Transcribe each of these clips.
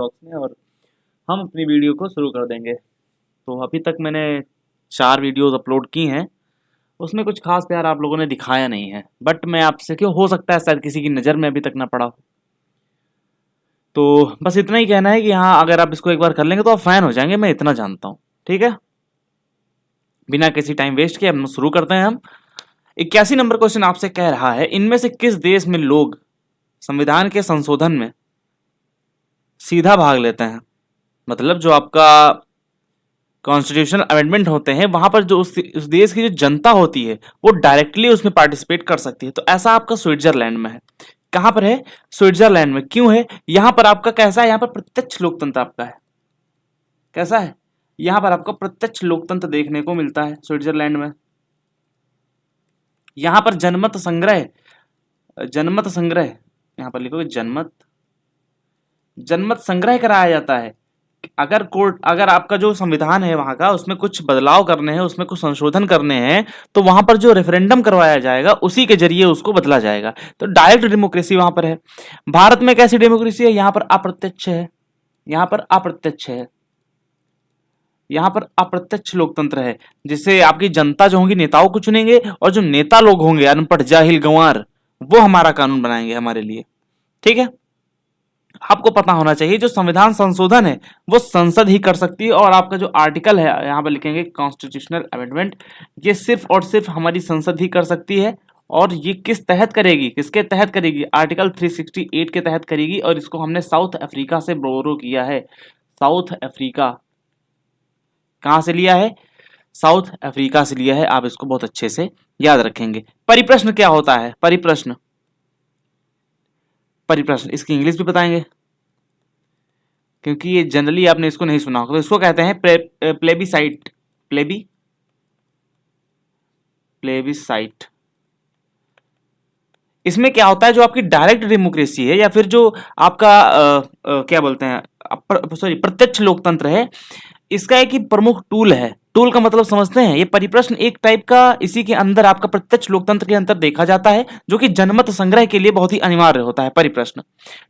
Box में और हम अपनी वीडियो को शुरू कर देंगे। तो अभी तक मैंने 4 वीडियोस अपलोड की हैं, उसमें कुछ खास प्यार आप लोगों ने दिखाया नहीं है, बट मैं आपसे क्यों हो सकता है शायद किसी की नज़र में अभी तक ना पड़ा हो। तो बस इतना ही कहना है कि हाँ, अगर आप इसको एक बार कर लेंगे तो आप फैन हो जाएंगे, मैं इतना जानता हूँ। ठीक है, बिना किसी टाइम वेस्ट किए हम शुरू करते हैं। हम 81 नंबर क्वेश्चन आपसे कह रहा है, इनमें से किस देश में लोग संविधान के संशोधन में सीधा भाग लेते हैं? मतलब जो आपका कॉन्स्टिट्यूशनल अमेंडमेंट होते हैं, वहां पर जो उस देश की जो जनता होती है वो डायरेक्टली उसमें पार्टिसिपेट कर सकती है। तो ऐसा आपका स्विट्जरलैंड में है। कहां पर है? स्विट्जरलैंड में। क्यों है? यहां पर आपका कैसा है? यहां पर प्रत्यक्ष लोकतंत्र आपका है। कैसा है? यहां पर आपको प्रत्यक्ष लोकतंत्र देखने को मिलता है स्विट्जरलैंड में। यहां पर जनमत संग्रह, यहां पर लिखोगे जनमत जनमत संग्रह कराया जाता है। अगर आपका जो संविधान है वहां का, उसमें कुछ बदलाव करने हैं, उसमें कुछ संशोधन करने हैं, तो वहां पर जो रेफरेंडम करवाया जाएगा उसी के जरिए उसको बदला जाएगा। तो डायरेक्ट डेमोक्रेसी वहां पर है। भारत में कैसी डेमोक्रेसी है? यहां पर अप्रत्यक्ष है। यहां पर अप्रत्यक्ष है। यहां पर अप्रत्यक्ष लोकतंत्र है, जिससे आपकी जनता जो होंगी नेताओं को चुनेंगे, और जो नेता लोग होंगे अनपढ़ जाहिल गंवार, वो हमारा कानून बनाएंगे हमारे लिए। ठीक है, आपको पता होना चाहिए जो संविधान संशोधन है वो संसद ही कर सकती है। और आपका जो आर्टिकल है यहाँ पर लिखेंगे कॉन्स्टिट्यूशनल अमेंडमेंट, ये सिर्फ और सिर्फ हमारी संसद ही कर सकती है। और ये किस तहत करेगी? किसके तहत करेगी? आर्टिकल 368 के तहत करेगी। और इसको हमने साउथ अफ्रीका से बोरो किया है। साउथ अफ्रीका कहाँ से लिया है? साउथ अफ्रीका से लिया है। आप इसको बहुत अच्छे से याद रखेंगे। परिप्रश्न क्या होता है? परिप्रश्न इसकी इंग्लिश भी बताएंगे, क्योंकि ये जनरली आपने इसको नहीं सुना होगा। तो इसको कहते हैं प्लेबिसाइट। प्लेबिसाइट। इसमें क्या होता है? जो आपकी डायरेक्ट डेमोक्रेसी है, या फिर जो आपका क्या बोलते हैं, सॉरी, प्रत्यक्ष लोकतंत्र है, इसका एक ही प्रमुख टूल है। टूल का मतलब समझते हैं? ये परिप्रश्न एक टाइप का इसी के अंदर आपका प्रत्यक्ष लोकतंत्र के अंदर देखा जाता है, जो कि जनमत संग्रह के लिए बहुत ही अनिवार्य होता है परिप्रश्न।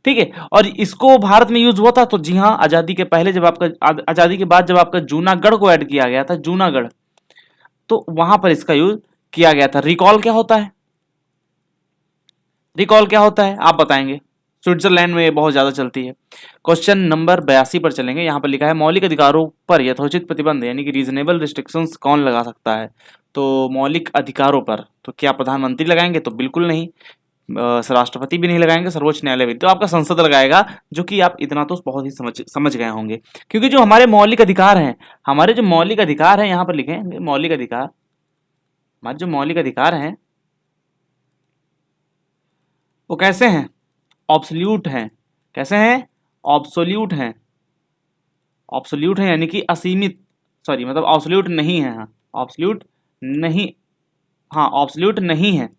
ठीक है, और इसको भारत में यूज हुआ था। तो जी हाँ, आजादी के पहले जब आपका आजादी के बाद जब आपका जूनागढ़ को ऐड किया गया था, जूनागढ़, तो वहां पर इसका यूज किया गया था। रिकॉल क्या होता है? रिकॉल क्या होता है आप बताएंगे? स्विट्जरलैंड में ये बहुत ज्यादा चलती है। क्वेश्चन नंबर 82 पर चलेंगे। यहाँ पर लिखा है, मौलिक अधिकारों पर यथोचित प्रतिबंध यानी कि रीजनेबल रिस्ट्रिक्शंस कौन लगा सकता है? तो मौलिक अधिकारों पर तो क्या प्रधानमंत्री लगाएंगे? तो बिल्कुल नहीं। राष्ट्रपति भी नहीं लगाएंगे, सर्वोच्च न्यायालय भी। तो आपका संसद लगाएगा, जो कि आप इतना तो बहुत ही समझ गए होंगे। क्योंकि जो हमारे मौलिक अधिकार हैं, यहाँ पर लिखे मौलिक अधिकार, हमारे जो मौलिक अधिकार हैं वो कैसे हैं? ऑब्सोल्यूट हैं। कैसे हैं? ऑब्सोल्यूट हैं। ऑब्सोल्यूट है यानी कि असीमित, सॉरी, मतलब ऑब्सोल्यूट नहीं है। हाँ, ऑब्सोल्यूट नहीं, हाँ, ऑब्सोल्यूट नहीं है।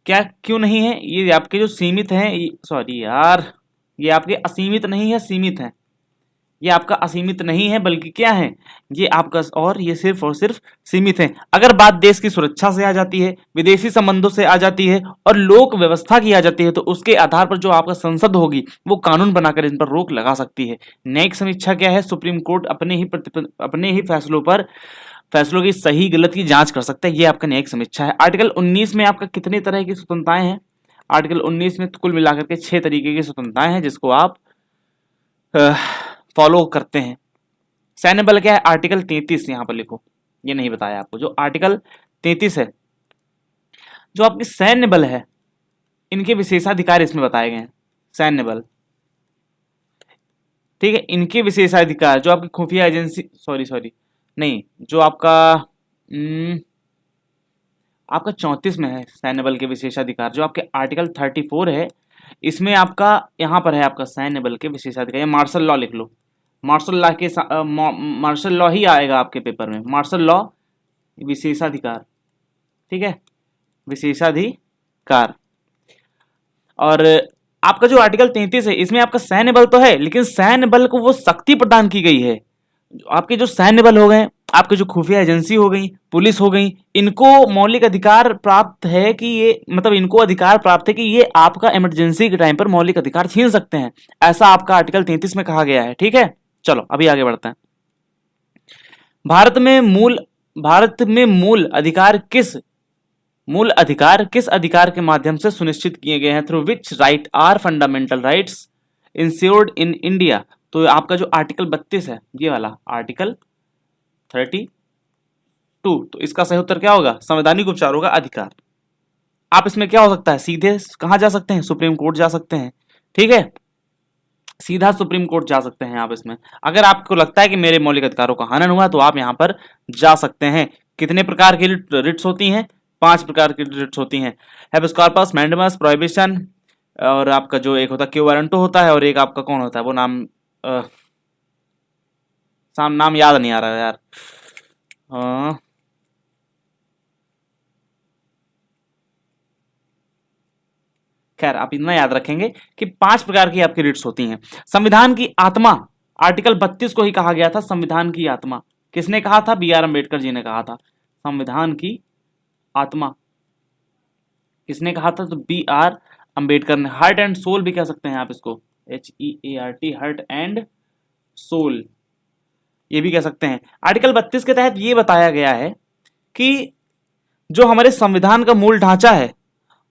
क्या, क्यों नहीं है? ये आपके जो सीमित हैं, सॉरी यार, ये आपके असीमित नहीं है, सीमित है। ये आपका असीमित नहीं है, बल्कि क्या है? ये आपका, और ये सिर्फ और सिर्फ सीमित है। अगर बात देश की सुरक्षा से आ जाती है, विदेशी संबंधों से आ जाती है, और लोक व्यवस्था की आ जाती है, तो उसके आधार पर जो आपका संसद होगी वो कानून बनाकर इन पर रोक लगा सकती है। न्यायिक समीक्षा क्या है? सुप्रीम कोर्ट अपने ही फैसलों की सही गलत की जांच कर सकता है। ये आपका न्यायिक समीक्षा है। आर्टिकल 19 में आपका कितने तरह की स्वतंत्रताएं हैं? आर्टिकल 19 में कुल मिलाकर के 6 तरीके की स्वतंत्रताएं हैं, जिसको आप फॉलो करते हैं। सैन्य बल क्या है? आर्टिकल 33 यहां पर लिखो, ये नहीं बताया आपको। जो आर्टिकल 33 है, जो आपकी सैन्य बल है, इनके विशेषाधिकार इसमें बताए गए हैं। सैन्य बल, ठीक है, इनके विशेषाधिकार, जो आपकी खुफिया एजेंसी, सॉरी नहीं, जो आपका आपका 34 में है सैन्य बल के विशेषाधिकार। जो आपके आर्टिकल 34 है, इसमें आपका यहां पर है आपका सैन्य बल के विशेषाधिकार। या मार्शल लॉ लिख लो। मार्शल लॉ ही आएगा आपके पेपर में। मार्शल लॉ विशेषाधिकार, ठीक है, विशेषाधिकार। और आपका जो आर्टिकल 33 है, इसमें आपका सैन्य बल तो है, लेकिन सैन्य बल को वो शक्ति प्रदान की गई है। आपके जो सैन्य बल हो गए, आपके जो खुफिया एजेंसी हो गई, पुलिस हो गई, इनको मौलिक अधिकार प्राप्त है कि ये, मतलब इनको अधिकार प्राप्त है कि ये आपका इमरजेंसी के टाइम पर मौलिक अधिकार छीन सकते हैं। ऐसा आपका आर्टिकल 33 में कहा गया है। ठीक है, चलो अभी आगे बढ़ते हैं। भारत में मूल भारत में मूल अधिकार किस अधिकार के माध्यम से सुनिश्चित किए गए हैं? Through which right are fundamental rights insured in India. तो आपका जो आर्टिकल 32 है, ये वाला आर्टिकल 32, तो इसका सही उत्तर क्या होगा? संवैधानिक उपचारों का अधिकार। आप इसमें क्या हो सकता है, सीधे कहां जा सकते हैं? सुप्रीम कोर्ट जा सकते हैं। ठीक है, सीधा सुप्रीम कोर्ट जा सकते हैं आप इसमें। अगर आपको लगता है कि मेरे मौलिक अधिकारों का हनन हुआ तो आप यहां पर जा सकते हैं। कितने प्रकार की रिट्स होती हैं? 5 प्रकार की रिट्स होती हैं। हैबेस कॉर्पस, मैंडेमस, प्रोहिबिशन, और आपका जो एक होता है क्यू वारंटो होता है, और एक आपका कौन होता है, वो नाम नाम याद नहीं आ रहा है यार। खैर आप इतना याद रखेंगे कि 5 प्रकार की आपकी रिट्स होती हैं। संविधान की आत्मा, आर्टिकल 32 को ही कहा गया था संविधान की आत्मा। किसने कहा था? बी आर अम्बेडकर जी ने कहा था संविधान की आत्मा। किसने कहा था? तो बी आर अम्बेडकर ने। हार्ट एंड सोल भी कह सकते हैं आप इसको, HEART, हार्ट एंड सोल, ये भी कह सकते हैं। आर्टिकल 32 के तहत ये बताया गया है कि जो हमारे संविधान का मूल ढांचा है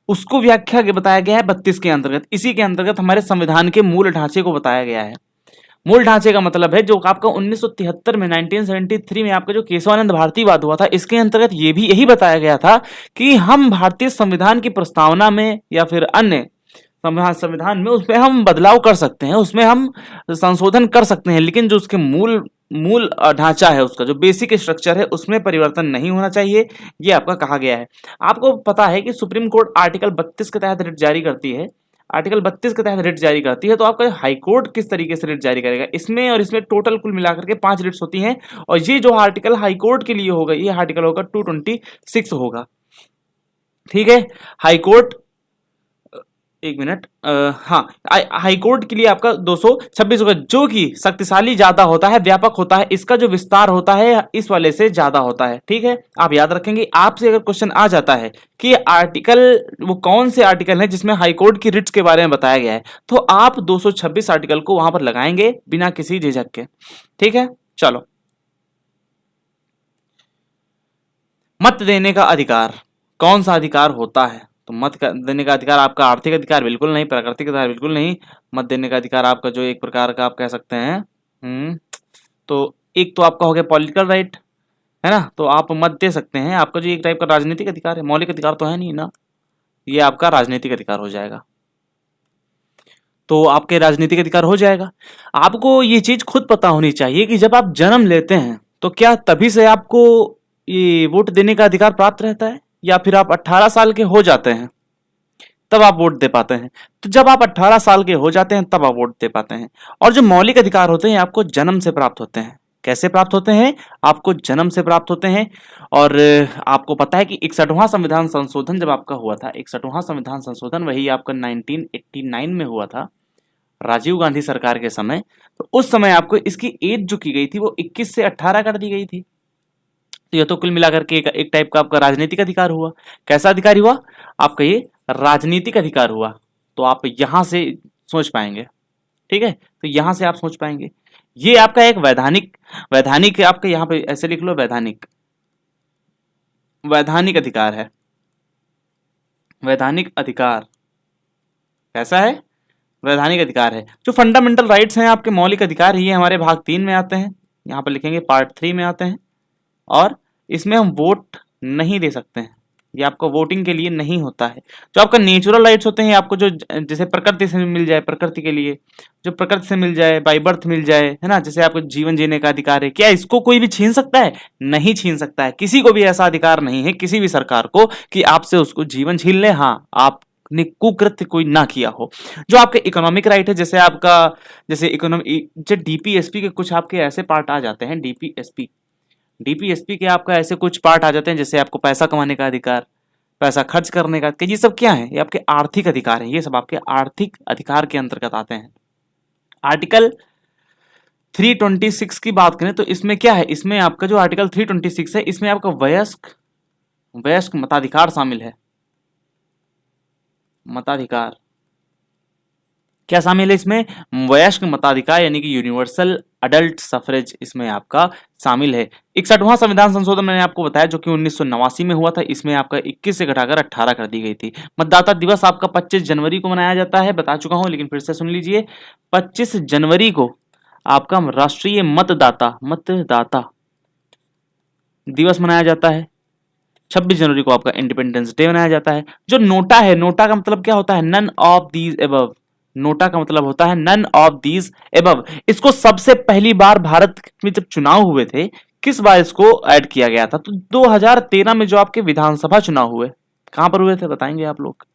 उसको व्याख्या के बताया गया है 32 के अंतर्गत। इसी के अंतर्गत हमारे संविधान के मूल ढांचे को बताया गया है। मूल ढांचे का मतलब है जो आपका 1973 में 1973 में आपका जो केशवानंद भारतीवाद हुआ था, इसके अंतर्गत ये भी यही बताया गया था कि हम भारतीय संविधान की प्रस्तावना में या फिर अन्य संविधान में उसमें हम बदलाव कर सकते हैं, उसमें हम संशोधन कर सकते हैं, लेकिन जो उसके मूल मूल ढांचा है, उसका जो बेसिक स्ट्रक्चर है, उसमें परिवर्तन नहीं होना चाहिए, ये आपका कहा गया है। आपको पता है कि सुप्रीम कोर्ट आर्टिकल 32 के तहत रिट जारी करती है। आर्टिकल 32 के तहत रिट जारी करती है, तो आपका हाई कोर्ट किस तरीके से रिट जारी करेगा? इसमें और इसमें टोटल कुल मिलाकर के 5 रिट्स होती हैं, और ये जो आर्टिकल हाई कोर्ट के लिए होगा, ये आर्टिकल होगा 226 होगा। ठीक है, हाई कोर्ट, एक मिनट, हाँ, हाई कोर्ट के लिए आपका 226 होगा, जो कि शक्तिशाली ज्यादा होता है, व्यापक होता है, इसका जो विस्तार होता है इस वाले से ज्यादा होता है। ठीक है, आप याद रखेंगे। आपसे अगर क्वेश्चन आ जाता है कि आर्टिकल, वो कौन से आर्टिकल है जिसमें हाई कोर्ट की रिट्स के बारे में बताया गया है, तो आप 226 आर्टिकल को वहां पर लगाएंगे बिना किसी झिझक के। ठीक है, चलो। मत देने का अधिकार कौन सा अधिकार होता है? तो मत देने का अधिकार आपका आर्थिक अधिकार बिल्कुल नहीं, प्राकृतिक अधिकार बिल्कुल नहीं। मत देने का अधिकार आपका जो एक प्रकार का आप कह सकते हैं, तो एक तो आपका हो गया पॉलिटिकल राइट, है ना, तो आप मत दे सकते हैं। आपका जो एक टाइप का राजनीतिक अधिकार है, मौलिक अधिकार तो है नहीं ना, ये आपका राजनीतिक अधिकार हो जाएगा। तो आपके राजनीतिक अधिकार हो जाएगा। आपको ये चीज खुद पता होनी चाहिए कि जब आप जन्म लेते हैं तो क्या तभी से आपको ये वोट देने का अधिकार प्राप्त रहता है, या फिर आप 18 साल के हो जाते हैं तब आप वोट दे पाते हैं? तो जब आप 18 साल के हो जाते हैं तब आप वोट दे पाते हैं। और जो मौलिक अधिकार होते हैं आपको जन्म से प्राप्त होते हैं। कैसे प्राप्त होते हैं? आपको जन्म से प्राप्त होते हैं। और आपको पता है कि 61वां संविधान संशोधन जब आपका हुआ था, 61वां संविधान संशोधन वही आपका 1989 में हुआ था, राजीव गांधी सरकार के समय। तो उस समय आपको इसकी एज जो की गई थी वो 21 से 18 कर दी गई थी। तो यह तो कुल मिलाकर के एक टाइप का आपका राजनीतिक अधिकार हुआ। कैसा अधिकार हुआ आपका? ये राजनीतिक अधिकार हुआ। तो आप यहां से सोच पाएंगे। ठीक है, तो यहां से आप सोच पाएंगे ये आपका एक वैधानिक आपका यहां पे ऐसे लिख लो, वैधानिक अधिकार है। वैधानिक अधिकार कैसा है? वैधानिक अधिकार है। जो फंडामेंटल राइट्स हैं आपके मौलिक अधिकार, ये हमारे भाग 3 में आते हैं, यहां पर लिखेंगे पार्ट 3 में आते हैं। और इसमें हम वोट नहीं दे सकते हैं, ये आपको वोटिंग के लिए नहीं होता है। जो आपका नेचुरल राइट्स होते हैं, आपको जो जैसे प्रकृति से मिल जाए, प्रकृति के लिए जो प्रकृति से मिल जाए, बाई बर्थ मिल जाए, है ना, जैसे आपको जीवन जीने का अधिकार है, क्या इसको कोई भी छीन सकता है? नहीं छीन सकता है। किसी को भी ऐसा अधिकार नहीं है, किसी भी सरकार को, कि आपसे उसको जीवन छीन ले। हाँ, आप ने कुकृत्य कोई ना किया हो। जो आपके इकोनॉमिक राइट है, जैसे आपका जैसे इकोनॉमी, जो डीपीएसपी के कुछ आपके ऐसे पार्ट आ जाते हैं, डीपीएसपी के आपका ऐसे कुछ पार्ट आ जाते हैं, जैसे आपको पैसा कमाने का अधिकार, पैसा खर्च करने का, ये सब क्या है? ये आपके आर्थिक अधिकार हैं। ये सब आपके आर्थिक अधिकार के अंतर्गत आते हैं। आर्टिकल 326 की बात करें तो इसमें क्या है, इसमें आपका जो आर्टिकल 326 है इसमें आपका वयस्क वयस्क मताधिकार शामिल है। मताधिकार क्या शामिल है इसमें, वयस्क मताधिकार यानी कि यूनिवर्सल अडल्ट सफरेज इसमें आपका शामिल है। 61वां संविधान संशोधन मैंने आपको बताया जो कि 1989 में हुआ था, इसमें आपका 21 से घटाकर 18 कर दी गई थी। मतदाता दिवस आपका 25 जनवरी को मनाया जाता है, बता चुका हूं लेकिन फिर से सुन लीजिए। 25 जनवरी को आपका राष्ट्रीय मतदाता मतदाता दिवस मनाया जाता है। 26 जनवरी को आपका इंडिपेंडेंस डे मनाया जाता है। जो नोटा है, नोटा का मतलब क्या होता है, none of these above. NOTA का मतलब होता है नन ऑफ दीज एबव। इसको सबसे पहली बार भारत में जब चुनाव हुए थे, किस बार इसको ऐड किया गया था, तो 2013 में जो आपके विधानसभा चुनाव हुए, कहां पर हुए थे बताएंगे आप लोग,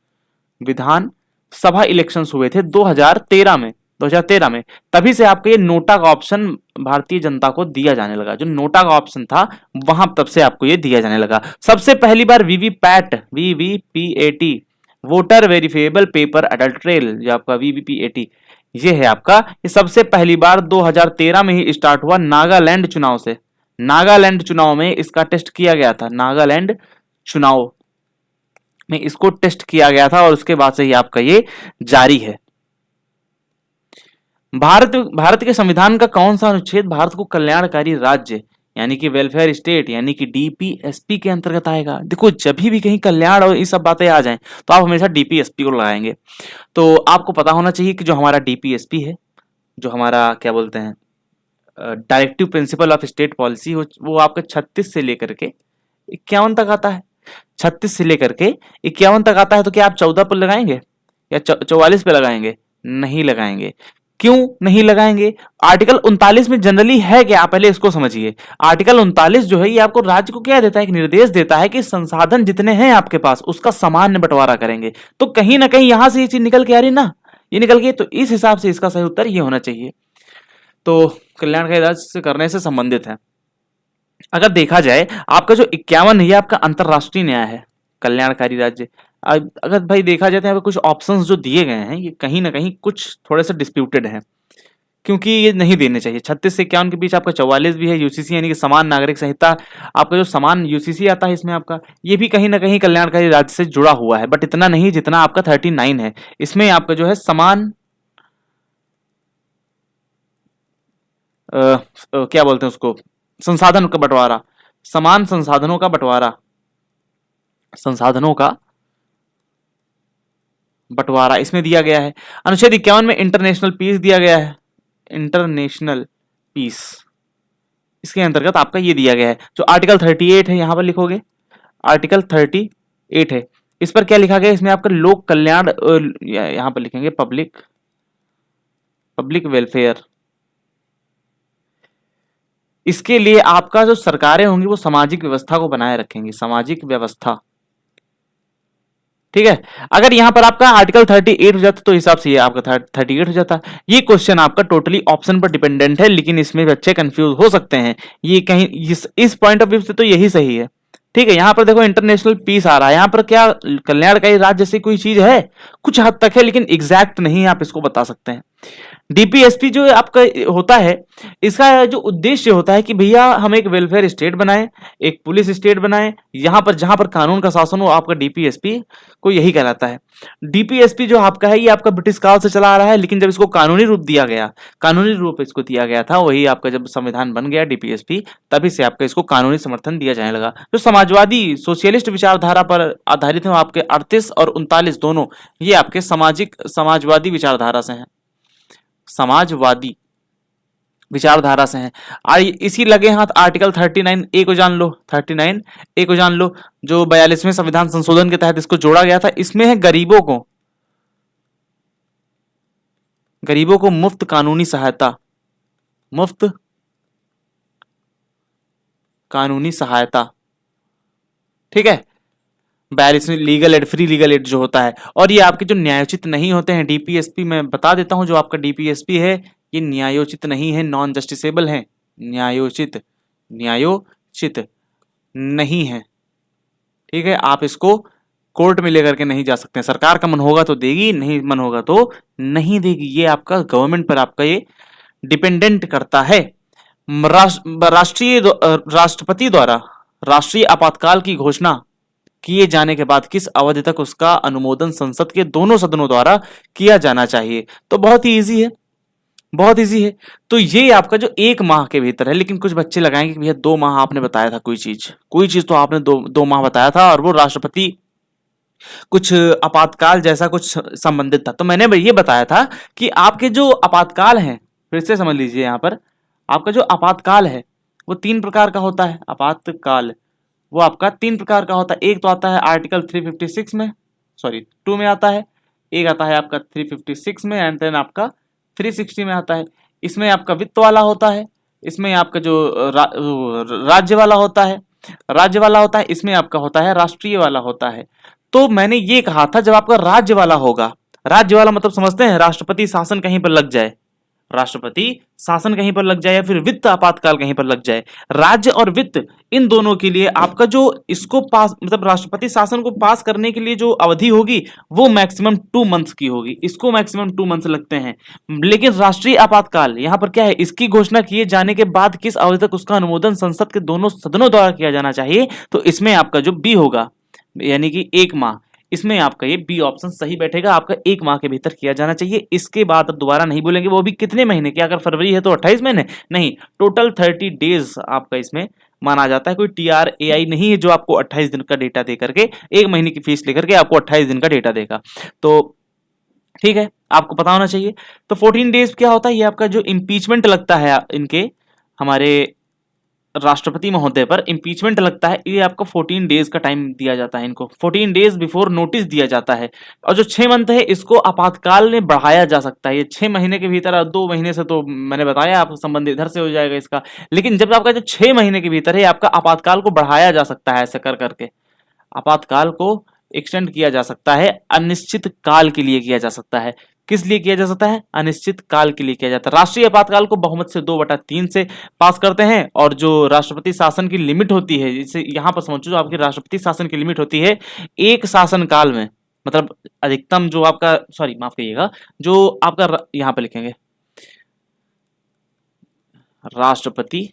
विधान सभा इलेक्शंस हुए थे 2013 में। 2013 में तभी से आपको ये नोटा का ऑप्शन भारतीय जनता को दिया जाने लगा। जो नोटा का ऑप्शन था वहां तब से आपको ये दिया जाने लगा। सबसे पहली बार VVPAT VVPAT voter verifiable paper अडल्ट ट्रेल, जो आपका वीवीपीएटी ये है आपका, ये सबसे पहली बार 2013 में ही स्टार्ट हुआ नागालैंड चुनाव से। नागालैंड चुनाव में इसका टेस्ट किया गया था, नागालैंड चुनाव में इसको टेस्ट किया गया था और उसके बाद से ही आपका ये जारी है। भारत के संविधान का कौन सा अनुच्छेद भारत को कल्याणकारी राज्य यानी कि वेलफेयर स्टेट यानी कि डीपीएसपी के अंतर्गत आएगा। देखो जब भी कहीं कल्याण और ये सब बातें आ जाएं तो आप हमेशा डीपीएसपी को लगाएंगे। तो आपको पता होना चाहिए कि जो हमारा डीपीएसपी है, जो हमारा क्या बोलते हैं directive principle of state policy, वो आपका 36 से लेकर के 51 तक आता है। 36 से लेकर के 51 तक आता है। तो क्या आप 14 पर लगाएंगे या 44 पे लगाएंगे? नहीं लगाएंगे। क्यों नहीं लगाएंगे? आर्टिकल 39 में जनरली है क्या, आप पहले इसको समझिए। आर्टिकल 39 जो है ये आपको राज्य को क्या देता है, एक निर्देश देता है कि संसाधन जितने हैं आपके पास उसका सामान्य बंटवारा करेंगे। तो कहीं ना कहीं यहां से ये चीज निकल के आ रही ना, ये निकल के, तो इस हिसाब से इसका सही उत्तर ये होना चाहिए। तो कल्याणकारी राज्य से करने से संबंधित है। अगर देखा जाए आपका जो 51 है ये आपका अंतरराष्ट्रीय न्याय है, कल्याणकारी राज्य। अगर भाई देखा जाए तो यहाँ पे कुछ ऑप्शंस जो दिए गए हैं ये कहीं ना कहीं कुछ थोड़े से डिस्प्यूटेड हैं, क्योंकि ये नहीं देने चाहिए। 36 से 51 के बीच आपका 44 भी है, यूसीसी यानी कि समान नागरिक संहिता। आपका जो समान यूसीसी आता है इसमें आपका ये भी कहीं ना कहीं कल्याणकारी राज्य से जुड़ा हुआ है, बट इतना नहीं जितना आपका 39 है। इसमें आपका जो है समान क्या बोलते हैं उसको, संसाधन का बंटवारा, समान संसाधनों का बंटवारा, संसाधनों का बंटवारा इसमें दिया गया है। अनुच्छेद 51 में इंटरनेशनल पीस दिया गया है, इंटरनेशनल पीस इसके अंतर्गत आपका ये दिया गया है। जो आर्टिकल 38 है यहां पर लिखोगे, आर्टिकल 38 है, इस पर क्या लिखा गया, इसमें आपका लोक कल्याण, यहां पर लिखेंगे पब्लिक वेलफेयर। इसके लिए आपका जो सरकारें होंगी वो सामाजिक व्यवस्था को बनाए रखेंगी, सामाजिक व्यवस्था, ठीक है। अगर यहां पर आपका आर्टिकल 38 हो जाता तो हिसाब से ये आपका 38 हो जाता। ये क्वेश्चन आपका टोटली ऑप्शन पर डिपेंडेंट है, लेकिन इसमें बच्चे कंफ्यूज हो सकते हैं। ये कहीं इस पॉइंट ऑफ व्यू से तो यही सही है, ठीक है। यहां पर देखो इंटरनेशनल पीस आ रहा है, यहां पर क्या कल्याणकारी राज्य जैसी कोई चीज है, कुछ हद तक है लेकिन एग्जैक्ट नहीं आप इसको बता सकते हैं। डीपीएसपी जो आपका होता है, इसका जो उद्देश्य होता है कि भैया हम एक वेलफेयर स्टेट बनाएं, एक पुलिस स्टेट बनाएं, यहां पर जहां पर कानून का शासन हो, आपका डीपीएसपी को यही कहलाता है। डीपीएसपी जो आपका है ये आपका ब्रिटिश काल से चला आ रहा है, लेकिन जब इसको कानूनी रूप दिया गया, कानूनी रूप इसको दिया गया था, वही आपका जब संविधान बन गया डीपीएसपी, तभी से आपका इसको कानूनी समर्थन दिया जाने लगा। जो समाजवादी सोशलिस्ट विचारधारा पर आधारित है, आपके 38 और 39 दोनों ये आपके समाजवादी विचारधारा से हैं, समाजवादी विचारधारा से हैं। इसी लगे हाथ आर्टिकल 39 ए को जान लो, 39 ए को जान लो, जो 42वें संविधान संशोधन के तहत इसको जोड़ा गया था। इसमें है गरीबों को मुफ्त कानूनी सहायता, मुफ्त कानूनी सहायता, ठीक है। 42वें legal aid, free legal aid जो होता है। और ये आपके जो न्यायोचित नहीं होते हैं, डीपीएसपी मैं बता देता हूं, जो आपका डीपीएसपी है ये न्यायोचित नहीं है, नॉन जस्टिसेबल है, न्यायोचित नहीं है, ठीक है। आप इसको कोर्ट में लेकर के नहीं जा सकते हैं, सरकार का मन होगा तो देगी, नहीं मन होगा तो नहीं देगी। ये आपका गवर्नमेंट पर आपका ये डिपेंडेंट करता है। राष्ट्रपति द्वारा राष्ट्रीय आपातकाल की घोषणा किए जाने के बाद किस अवधि तक उसका अनुमोदन संसद के दोनों सदनों द्वारा किया जाना चाहिए। तो बहुत ही इजी है, बहुत इजी है। तो ये आपका जो 1 माह के भीतर है, लेकिन कुछ बच्चे लगाएंगे कि भैया 2 माह आपने बताया था, कोई चीज तो आपने 2 माह बताया था और वो राष्ट्रपति कुछ आपातकाल जैसा कुछ संबंधित था। तो मैंने ये बताया था कि आपके जो आपातकाल हैं, फिर से समझ लीजिए, यहाँ पर आपका जो आपातकाल है वो 3 प्रकार का होता है। आपातकाल वो आपका 3 प्रकार का होता है। एक तो आता है आर्टिकल 356 में, सॉरी 2 में आता है, एक आता है आपका 356 में, एंड देन आपका 360 में आता है। इसमें आपका वित्त वाला होता है, इसमें आपका जो राज्य वाला होता है, इसमें आपका होता है राष्ट्रीय वाला होता है। तो मैंने ये कहा था जब आपका राज्य वाला होगा, राज्य वाला मतलब समझते हैं, राष्ट्रपति शासन कहीं पर लग जाए, राष्ट्रपति शासन कहीं पर लग जाए या फिर वित्त आपातकाल कहीं पर लग जाए। राज्य और वित्त इन दोनों के लिए आपका जो इसको पास मतलब राष्ट्रपति शासन को पास करने के लिए जो अवधि होगी वो मैक्सिमम 2 मंथ्स की होगी, इसको मैक्सिमम 2 मंथ्स लगते हैं। लेकिन राष्ट्रीय आपातकाल यहाँ पर क्या है, इसकी घोषणा किए जाने के बाद किस अवधि तक उसका अनुमोदन संसद के दोनों सदनों द्वारा किया जाना चाहिए। तो इसमें आपका जो बी होगा यानी कि 1 माह, इसमें आपका ये बी ऑप्शन सही बैठेगा। आपका 1 माह के भीतर किया जाना चाहिए। इसके बाद अब दोबारा नहीं बोलेंगे, वो भी कितने महीने के, अगर फरवरी है तो 28 महीने नहीं, टोटल 30 डेज आपका इसमें माना जाता है। कोई TRAI नहीं है जो आपको 28 दिन का डेटा दे करके 1 महीने की फीस लेकर के आपको 28 दिन का डेटा देगा। तो ठीक है, आपको पता होना चाहिए। तो 14 डेज क्या होता है, ये आपका जो इम्पीचमेंट लगता है इनके, हमारे राष्ट्रपति महोदय पर इम्पीचमेंट लगता है, ये आपको 14 डेज का टाइम दिया जाता है। इनको 14 डेज बिफोर नोटिस दिया जाता है। और जो 6 मंथ है इसको आपातकाल में बढ़ाया जा सकता है। ये 6 महीने के भीतर, 2 महीने से तो मैंने बताया आप संबंध इधर से हो जाएगा इसका, लेकिन जब आपका जो 6 महीने के भीतर है आपका आपातकाल को बढ़ाया जा सकता है। ऐसे कर करके आपातकाल को एक्सटेंड किया जा सकता है, अनिश्चित काल के लिए किया जा सकता है। किस लिए किया जा सकता है, अनिश्चित काल के लिए किया जाता है। राष्ट्रीय आपातकाल को बहुमत से 2/3 से पास करते हैं। और जो राष्ट्रपति शासन की लिमिट होती है, जैसे यहां पर समझो, जो आपकी राष्ट्रपति शासन की लिमिट होती है एक शासन काल में, मतलब अधिकतम जो आपका, सॉरी माफ करिएगा, जो आपका यहां पर लिखेंगे राष्ट्रपति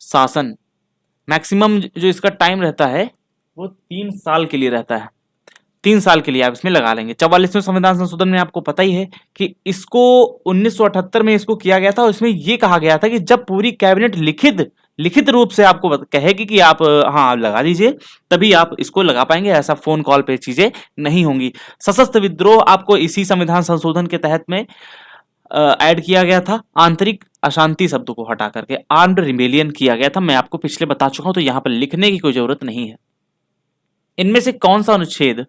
शासन, मैक्सिमम जो इसका टाइम रहता है वो 3 साल के लिए रहता है। 3 साल के लिए आप इसमें लगा लेंगे। 44वें संविधान संशोधन में आपको पता ही है कि इसको 1978 में इसको किया गया था। इसमें यह कहा गया था कि जब पूरी कैबिनेट लिखित रूप से आपको कहेगी कि आप हाँ लगा दीजिए, तभी आप इसको लगा पाएंगे। ऐसा फोन कॉल पे चीजें नहीं होंगी। सशस्त्र विद्रोह आपको इसी संविधान संशोधन के तहत में ऐड किया गया था। आंतरिक अशांति शब्द को हटा करके आर्म्ड रिबेलियन किया गया था। मैं आपको पिछले बता चुका हूं, तो यहां पर लिखने की कोई जरूरत नहीं है। इनमें से कौन सा अनुच्छेद,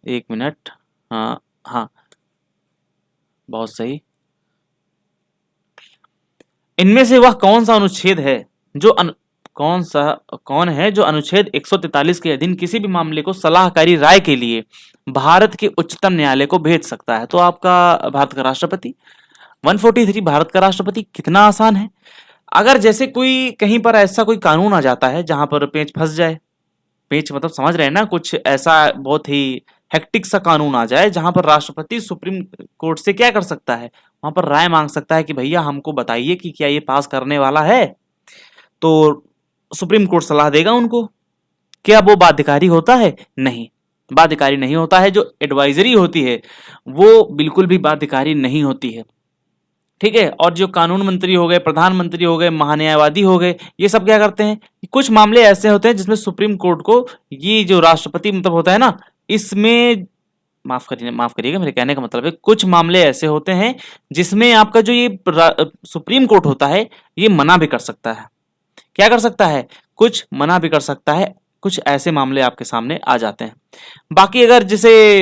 1 मिनट, हाँ हाँ बहुत सही, इनमें से वह कौन सा अनुच्छेद है जो कौन है जो अनुच्छेद 143 के अधीन किसी भी मामले को सलाहकारी राय के लिए भारत के उच्चतम न्यायालय को भेज सकता है। तो आपका भारत का राष्ट्रपति। 143 भारत का राष्ट्रपति। कितना आसान है। अगर जैसे कोई कहीं पर ऐसा कोई कानून आ जाता है जहां पर पेच फंस जाए, पेच मतलब समझ रहे हैं ना, कुछ ऐसा बहुत ही हेक्टिक सा कानून आ जाए जहां पर राष्ट्रपति सुप्रीम कोर्ट से क्या कर सकता है, वहां पर राय मांग सकता है कि भैया हमको बताइए कि क्या ये पास करने वाला है। तो सुप्रीम कोर्ट सलाह देगा उनको। क्या वो बाध्यकारी होता है? नहीं, बाध्यकारी नहीं होता है। जो एडवाइजरी होती है वो बिल्कुल भी बाध्यकारी नहीं होती है। ठीक है। और जो कानून मंत्री हो गए, प्रधानमंत्री हो गए, महान्यायवादी हो गए, ये सब क्या करते हैं, कुछ मामले ऐसे होते हैं जिसमें सुप्रीम कोर्ट को ये जो राष्ट्रपति मतलब होता है ना, इसमें माफ करिएगा मेरे कहने का मतलब है, कुछ मामले ऐसे होते हैं जिसमें आपका जो ये सुप्रीम कोर्ट होता है ये मना भी कर सकता है। क्या कर सकता है? कुछ मना भी कर सकता है। कुछ ऐसे मामले आपके सामने आ जाते हैं। बाकी अगर जैसे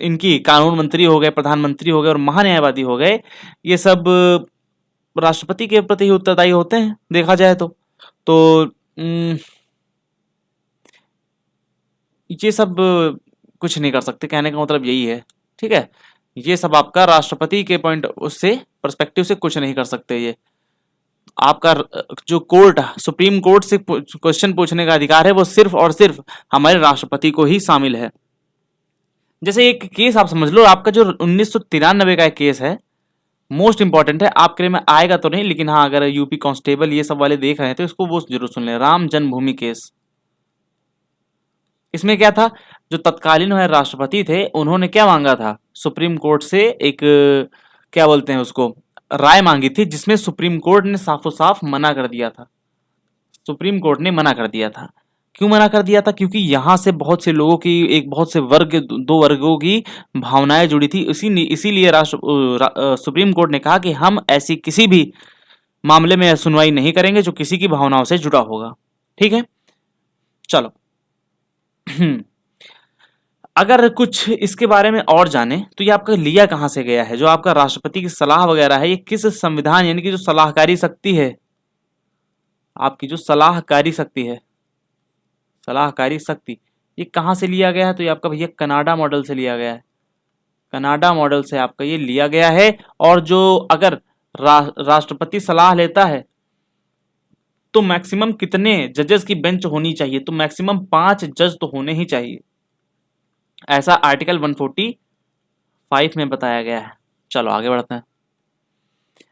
इनकी कानून मंत्री हो गए, प्रधानमंत्री हो गए और महान्यायवादी हो गए, ये सब राष्ट्रपति के प्रति ही उत्तरदायी होते हैं देखा जाए तो ये सब कुछ नहीं कर सकते, कहने का मतलब यही है। ठीक है, ये सब आपका राष्ट्रपति के पॉइंट उससे पर्सपेक्टिव से कुछ नहीं कर सकते। ये आपका जो कोर्ट, सुप्रीम कोर्ट से क्वेश्चन पूछने का अधिकार है वो सिर्फ और सिर्फ हमारे राष्ट्रपति को ही शामिल है। जैसे एक केस आप समझ लो, आपका जो 1993 का केस है, मोस्ट इंपॉर्टेंट है, आपके लिए में आएगा तो नहीं, लेकिन हाँ अगर यूपी कांस्टेबल ये सब वाले देख रहे हैं तो इसको वो जरूर सुन लें। राम जन्मभूमि केस, इसमें क्या था, जो तत्कालीन वह राष्ट्रपति थे उन्होंने क्या मांगा था, सुप्रीम कोर्ट से एक क्या बोलते हैं उसको, राय मांगी थी, जिसमें सुप्रीम कोर्ट ने साफो साफ मना कर दिया था। सुप्रीम कोर्ट ने मना कर दिया था। क्यों मना कर दिया था? क्योंकि यहां से बहुत से लोगों की, एक बहुत से वर्ग, दो वर्गों की भावनाएं जुड़ी थी। इसीलिए सुप्रीम कोर्ट ने कहा कि हम ऐसी किसी भी मामले में सुनवाई नहीं करेंगे जो किसी की भावनाओं से जुड़ा होगा। ठीक है, चलो। अगर कुछ इसके बारे में और जाने तो ये आपका लिया कहां से गया है, जो आपका राष्ट्रपति की सलाह वगैरह है, ये किस संविधान, यानी कि जो सलाहकारी शक्ति है, आपकी जो सलाहकारी शक्ति है, सलाहकारी शक्ति, ये कहां से लिया गया है? तो ये आपका भैया कनाडा मॉडल से लिया गया है। कनाडा मॉडल से आपका ये लिया गया है। और जो अगर राष्ट्रपति सलाह लेता है तो मैक्सिमम कितने जजेस की बेंच होनी चाहिए? तो मैक्सिमम 5 जज तो होने ही चाहिए, ऐसा आर्टिकल 145 में बताया गया है। चलो आगे बढ़ते हैं।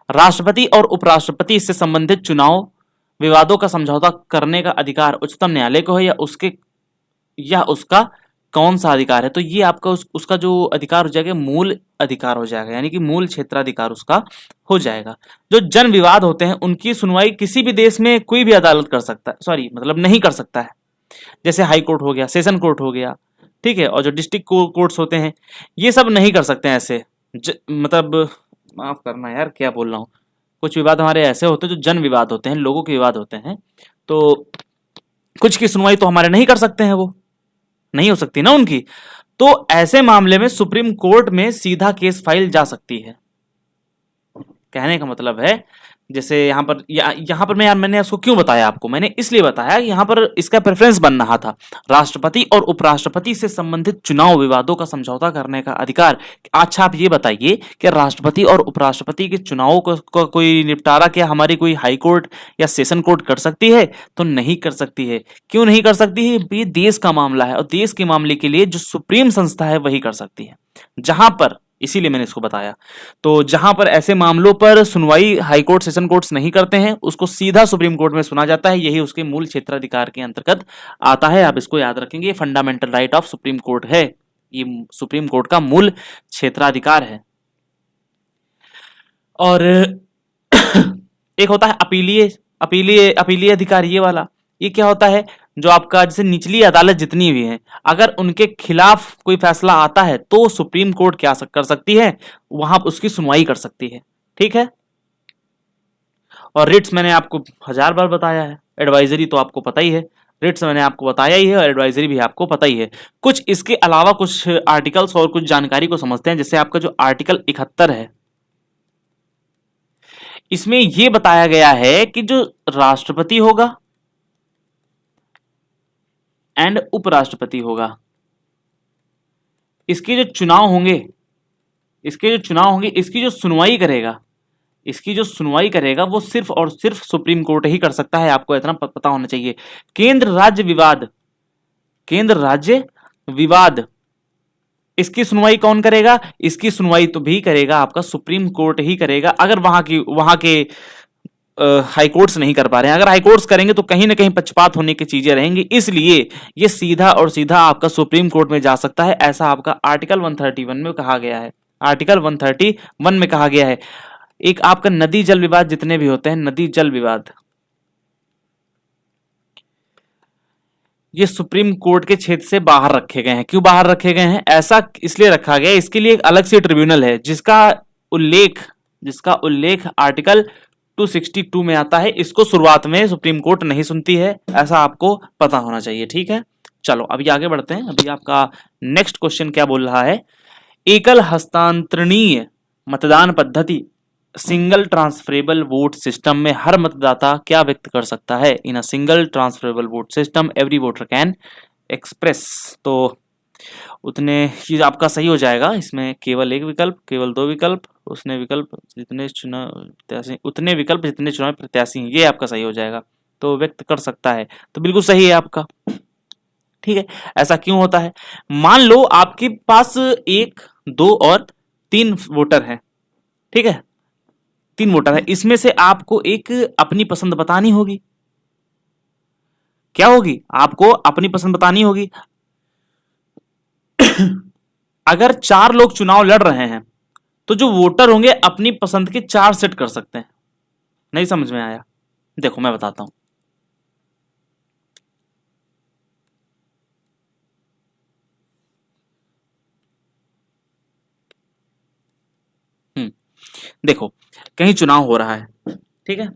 राष्ट्रपति और उपराष्ट्रपति इससे संबंधित चुनाव विवादों का समझौता करने का अधिकार उच्चतम न्यायालय को है, या उसका कौन सा अधिकार है? तो ये आपका उसका जो अधिकार हो जाएगा, मूल अधिकार हो जाएगा, यानी कि मूल क्षेत्राधिकार उसका हो जाएगा। जो जन विवाद होते हैं उनकी सुनवाई किसी भी देश में कोई भी अदालत कर सकता है, सॉरी मतलब नहीं कर सकता है। जैसे हाई कोर्ट हो गया, सेशन कोर्ट हो गया, ठीक है, और जो डिस्ट्रिक्ट कोर्ट्स होते हैं ये सब नहीं कर सकते हैं ऐसे। मतलब माफ करना यार, क्या बोल रहा हूँ, कुछ विवाद हमारे ऐसे होते हैं जो जन विवाद होते हैं, लोगों के विवाद होते हैं, तो कुछ की सुनवाई तो हमारे नहीं कर सकते हैं, वो नहीं हो सकती ना उनकी। तो ऐसे मामले में सुप्रीम कोर्ट में सीधा केस फाइल जा सकती है। कहने का मतलब है, जैसे यहाँ पर मैंने इसको क्यों बताया आपको, मैंने इसलिए बताया कि यहाँ पर इसका प्रेफरेंस बन रहा था, राष्ट्रपति और उपराष्ट्रपति से संबंधित चुनाव विवादों का समझौता करने का अधिकार। अच्छा आप ये बताइए कि राष्ट्रपति और उपराष्ट्रपति के चुनावों को कोई निपटारा क्या हमारी कोई हाई कोर्ट या सेशन कोर्ट कर सकती है? तो नहीं कर सकती है। क्यों नहीं कर सकती है? ये देश का मामला है और देश के मामले के लिए जो सुप्रीम संस्था है वही कर सकती है। जहां पर, इसीलिए मैंने इसको बताया, तो जहां पर ऐसे मामलों पर सुनवाई हाई कोर्ट सेशन कोर्ट्स नहीं करते हैं उसको सीधा सुप्रीम कोर्ट में सुना जाता है। यही उसके मूल क्षेत्राधिकार के अंतर्गत आता है। आप इसको याद रखेंगे, fundamental right of supreme court है, ये सुप्रीम कोर्ट का मूल क्षेत्राधिकार है। और एक होता है अपीलीय अपीलीय अपीलीय अधिकार, ये वाला, ये क्या होता है, जो आपका जैसे निचली अदालत जितनी भी है, अगर उनके खिलाफ कोई फैसला आता है तो सुप्रीम कोर्ट क्या कर सकती है, वहां उसकी सुनवाई कर सकती है। ठीक है, और रिट्स मैंने आपको 1000 बार बताया है, एडवाइजरी तो आपको पता ही है, रिट्स मैंने आपको बताया ही है और एडवाइजरी भी आपको पता ही है। कुछ इसके अलावा कुछ आर्टिकल्स और कुछ जानकारी को समझते हैं। जैसे आपका जो आर्टिकल 71 है, इसमें यह बताया गया है कि जो राष्ट्रपति होगा एंड उपराष्ट्रपति होगा, इसके जो चुनाव होंगे, इसकी जो सुनवाई करेगा वो सिर्फ और सिर्फ सुप्रीम कोर्ट ही कर सकता है। आपको इतना पता होना चाहिए। केंद्र राज्य विवाद इसकी सुनवाई कौन करेगा? इसकी सुनवाई तो भी करेगा आपका सुप्रीम कोर्ट ही करेगा, अगर वहां के हाई कोर्ट्स नहीं कर पा रहे हैं। अगर हाई कोर्ट्स करेंगे तो कहीं ना कहीं पक्षपात होने की चीजें रहेंगी, इसलिए ये सीधा और सीधा आपका सुप्रीम कोर्ट में जा सकता है। ऐसा आपका आर्टिकल 131 में कहा गया है। आर्टिकल 131 में कहा गया है। एक आपका नदी जल विवाद जितने भी होते हैं, नदी जल विवाद, ये सुप्रीम कोर्ट के क्षेत्र से बाहर रखे गए हैं। क्यों बाहर रखे गए हैं? ऐसा इसलिए रखा गया है, इसके लिए एक अलग से ट्रिब्यूनल है जिसका उल्लेख आर्टिकल 262 में आता है। इसको शुरुआत में सुप्रीम कोर्ट नहीं सुनती है, ऐसा आपको पता होना चाहिए। ठीक है, चलो अभी आगे बढ़ते हैं। अभी आपका नेक्स्ट क्वेश्चन क्या बोल रहा है? एकल हस्तांतरणीय मतदान पद्धति सिंगल ट्रांसफरेबल वोट सिस्टम में हर मतदाता क्या व्यक्त कर सकता है? In a single transferable vote system every voter can express. तो उतने ही आपका सही हो जाएगा। इसमें केवल एक विकल्प, केवल 2 विकल्प, उतने विकल्प जितने चुनाव प्रत्याशी हैं, ये आपका सही हो जाएगा। तो व्यक्त कर सकता है, तो बिल्कुल सही है आपका। ठीक है, ऐसा क्यों होता है? मान लो आपके पास 1, 2 और 3 वोटर हैं, ठीक है, 3 वोटर है, इसमें से आपको एक अपनी पसंद बतानी होगी। क्या होगी? आपको अपनी पसंद बतानी होगी। अगर 4 लोग चुनाव लड़ रहे हैं तो जो वोटर होंगे अपनी पसंद के 4 सेट कर सकते हैं। नहीं समझ में आया? देखो मैं बताता हूं। देखो, कहीं चुनाव हो रहा है, ठीक है,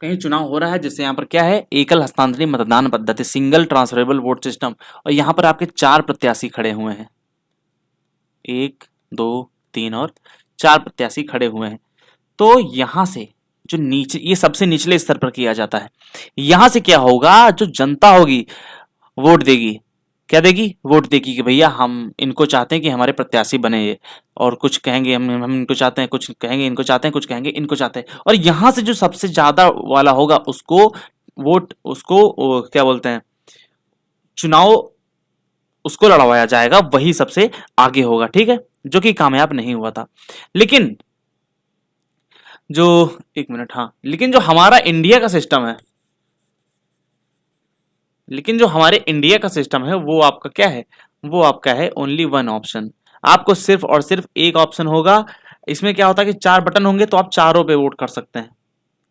कहीं चुनाव हो रहा है, जिससे यहां पर क्या है, एकल हस्तांतरणीय मतदान पद्धति, सिंगल ट्रांसफरेबल वोट सिस्टम, और यहां पर आपके 4 प्रत्याशी खड़े हुए हैं, 1 2 3 और 4 प्रत्याशी खड़े हुए हैं। तो यहां से जो नीचे, ये सबसे निचले स्तर पर किया जाता है, यहां से क्या होगा, जो जनता होगी वोट देगी। क्या देगी? वोट देगी कि भैया हम इनको चाहते हैं कि हमारे प्रत्याशी बने ये, और कुछ कहेंगे हम इनको चाहते हैं, कुछ कहेंगे इनको चाहते हैं, कुछ कहेंगे इनको चाहते हैं, और यहां से जो सबसे ज्यादा वाला होगा उसको वोट, उसको क्या बोलते हैं, चुनाव उसको लड़वाया जाएगा, वही सबसे आगे होगा, ठीक है, जो कि कामयाब नहीं हुआ था। लेकिन जो, एक मिनट, हाँ, लेकिन जो हमारा इंडिया का सिस्टम है, लेकिन जो हमारे इंडिया का सिस्टम है वो आपका क्या है, वो आपका है ओनली वन ऑप्शन। आपको सिर्फ और सिर्फ एक ऑप्शन होगा। इसमें क्या होता है कि 4 बटन होंगे तो आप चारों पे वोट कर सकते हैं,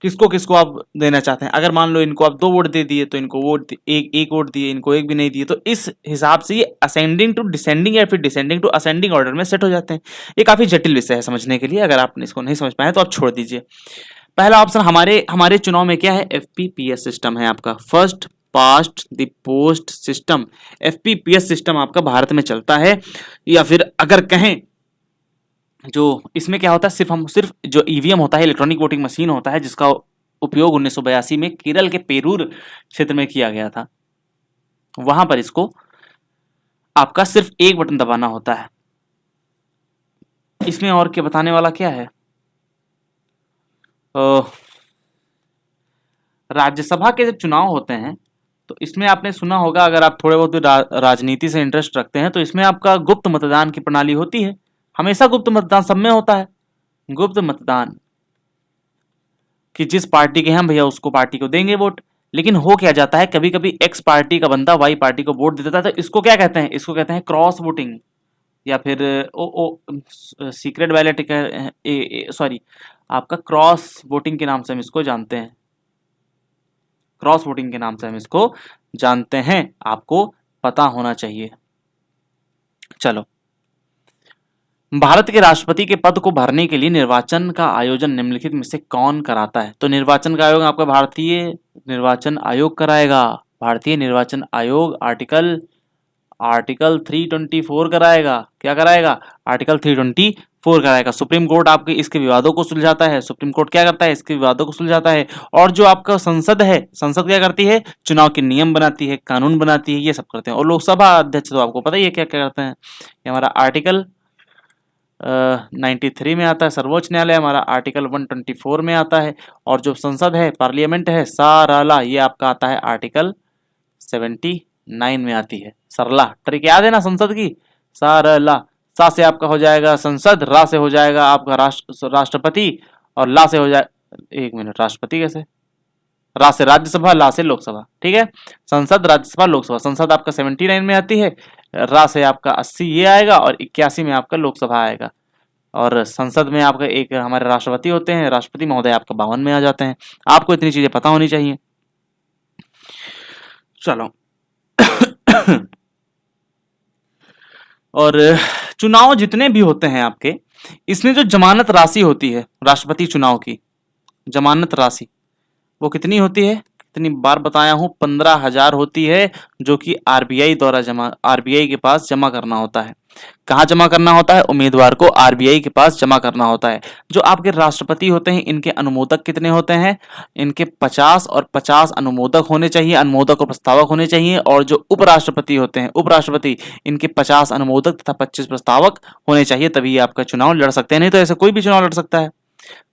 किसको किसको आप देना चाहते हैं। अगर मान लो इनको आप 2 वोट दे दिए तो इनको एक एक वोट दिए, इनको एक भी नहीं दिए, तो इस हिसाब से ये असेंडिंग टू डिसेंडिंग या फिर डिसेंडिंग टू असेंडिंग ऑर्डर में सेट हो जाते हैं। ये काफी जटिल विषय है समझने के लिए, अगर आप इसको नहीं समझ पाए तो आप छोड़ दीजिए। पहला ऑप्शन हमारे हमारे चुनाव में क्या है, एफपीपीएस सिस्टम है आपका, first past the post system. FPPS system आपका भारत में चलता है, या फिर अगर कहें, जो इसमें क्या होता है, सिर्फ जो ईवीएम होता है, इलेक्ट्रॉनिक वोटिंग मशीन होता है, जिसका उपयोग 1982 में केरल के पेरूर क्षेत्र में किया गया था, वहां पर इसको आपका सिर्फ एक बटन दबाना होता है। इसमें और क्या बताने वाला क्या है, राज्यसभा के जब चुनाव होते हैं तो इसमें आपने सुना होगा, अगर आप थोड़े बहुत राजनीति से इंटरेस्ट रखते हैं, तो इसमें आपका गुप्त मतदान की प्रणाली होती है। हमेशा गुप्त मतदान सब में होता है। गुप्त मतदान कि जिस पार्टी के हैं भैया उसको पार्टी को देंगे वोट। लेकिन हो क्या जाता है, कभी कभी एक्स पार्टी का बंदा वाई पार्टी को वोट दे देता है, तो इसको क्या कहते हैं, इसको कहते हैं क्रॉस वोटिंग, या फिर ओ ओ सीक्रेट बैलेट, सॉरी, आपका क्रॉस वोटिंग के नाम से हम इसको जानते हैं। क्रॉस वोटिंग के नाम से हम इसको जानते हैं, आपको पता होना चाहिए। चलो, भारत के राष्ट्रपति के पद को भरने के लिए निर्वाचन का आयोजन निम्नलिखित में से कौन कराता है? तो निर्वाचन का आयोग आपका भारतीय निर्वाचन आयोग कराएगा। भारतीय निर्वाचन आयोग आर्टिकल 324 कराएगा। क्या कराएगा? आर्टिकल 324 कराएगा। सुप्रीम कोर्ट आपके इसके विवादों को सुलझाता है। सुप्रीम कोर्ट क्या करता है? इसके विवादों को सुलझाता है। और जो आपका संसद है, संसद क्या करती है? चुनाव के नियम बनाती है, कानून बनाती है, ये सब करते हैं। और लोकसभा अध्यक्ष तो आपको पता ही है क्या क्या करते हैं। ये हमारा आर्टिकल 93 में आता है। सर्वोच्च न्यायालय हमारा आर्टिकल 124 में आता है। और जो संसद है, पार्लियामेंट है, साराला, ये आपका आता है आर्टिकल 79 में आती है। सरला ट्रिक याद है ना संसद की? साराला, सा से आपका हो जाएगा संसद, रा से हो जाएगा आपका राष्ट्रपति, और ला से हो जाए, एक मिनट, राष्ट्रपति कैसे, रा से राज्यसभा, ला से लोकसभा। ठीक है, संसद, राज्यसभा, लोकसभा। संसद आपका 79 में आती है, रा से आपका 80 ये आएगा, और 81 में आपका लोकसभा आएगा। और संसद में आपका एक हमारे राष्ट्रपति होते हैं, राष्ट्रपति महोदय आपका 52 में आ जाते हैं। आपको इतनी चीजें पता होनी चाहिए। चलो और चुनाव जितने भी होते हैं आपके, इसमें जो जमानत राशि होती है राष्ट्रपति चुनाव की, जमानत राशि वो कितनी होती है? कितनी बार बताया हूं, 15,000 होती है, जो कि आरबीआई द्वारा आरबीआई के पास जमा करना होता है। कहाँ जमा करना होता है? उम्मीदवार को आरबीआई के पास जमा करना होता है। जो आपके राष्ट्रपति होते हैं, इनके अनुमोदक कितने होते हैं? इनके 50 और 50 अनुमोदक होने चाहिए, अनुमोदक और प्रस्तावक होने चाहिए। और जो उपराष्ट्रपति होते हैं, उपराष्ट्रपति, इनके 50 अनुमोदक तथा 25 प्रस्तावक होने चाहिए, तभी आपका चुनाव लड़ सकते हैं। नहीं तो ऐसे कोई भी चुनाव लड़ सकता है।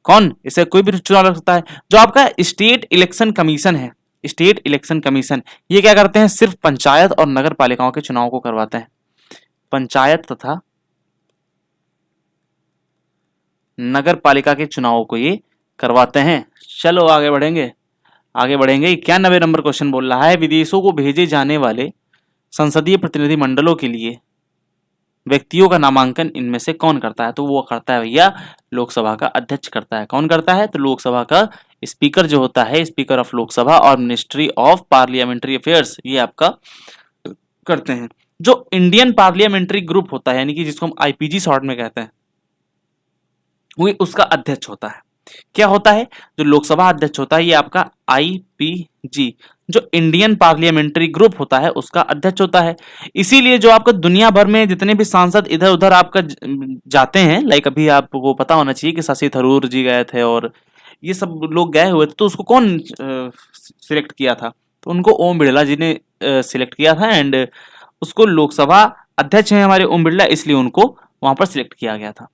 कौन? इसे कोई भी चुनाव लड़ सकता है। जो आपका स्टेट इलेक्शन कमीशन है, स्टेट इलेक्शन कमीशन, ये क्या करते हैं? सिर्फ पंचायत और नगर पालिकाओं के चुनाव को करवाते हैं। पंचायत तथा नगर पालिका के चुनावों को ये करवाते हैं। चलो आगे बढ़ेंगे, आगे बढ़ेंगे। 91 नंबर क्वेश्चन बोल रहा है, विदेशों को भेजे जाने वाले संसदीय प्रतिनिधि मंडलों के लिए व्यक्तियों का नामांकन इनमें से कौन करता है? तो वो करता है भैया लोकसभा का अध्यक्ष करता है। कौन करता है? तो लोकसभा का स्पीकर जो होता है, स्पीकर ऑफ लोकसभा और मिनिस्ट्री ऑफ पार्लियामेंट्री अफेयर्स, ये आपका करते हैं। जो इंडियन पार्लियामेंट्री ग्रुप होता है, यानी कि जिसको हम आईपीजी शॉर्ट में कहते हैं, वो उसका अध्यक्ष होता है। क्या होता है? जो लोकसभा अध्यक्ष होता है ये आपका आईपीजी, जो इंडियन पार्लियामेंट्री ग्रुप होता है उसका अध्यक्ष होता है। इसीलिए जो आपका दुनिया भर में जितने भी सांसद इधर उधर आपका जाते हैं, लाइक अभी आपको पता होना चाहिए कि शशि थरूर जी गए थे और ये सब लोग गए हुए थे, तो उसको कौन सिलेक्ट किया था? तो उनको ओम बिड़ला जी ने सिलेक्ट किया था, एंड उसको लोकसभा अध्यक्ष हैं हमारे ओम बिड़ला, इसलिए उनको वहां पर सिलेक्ट किया गया था।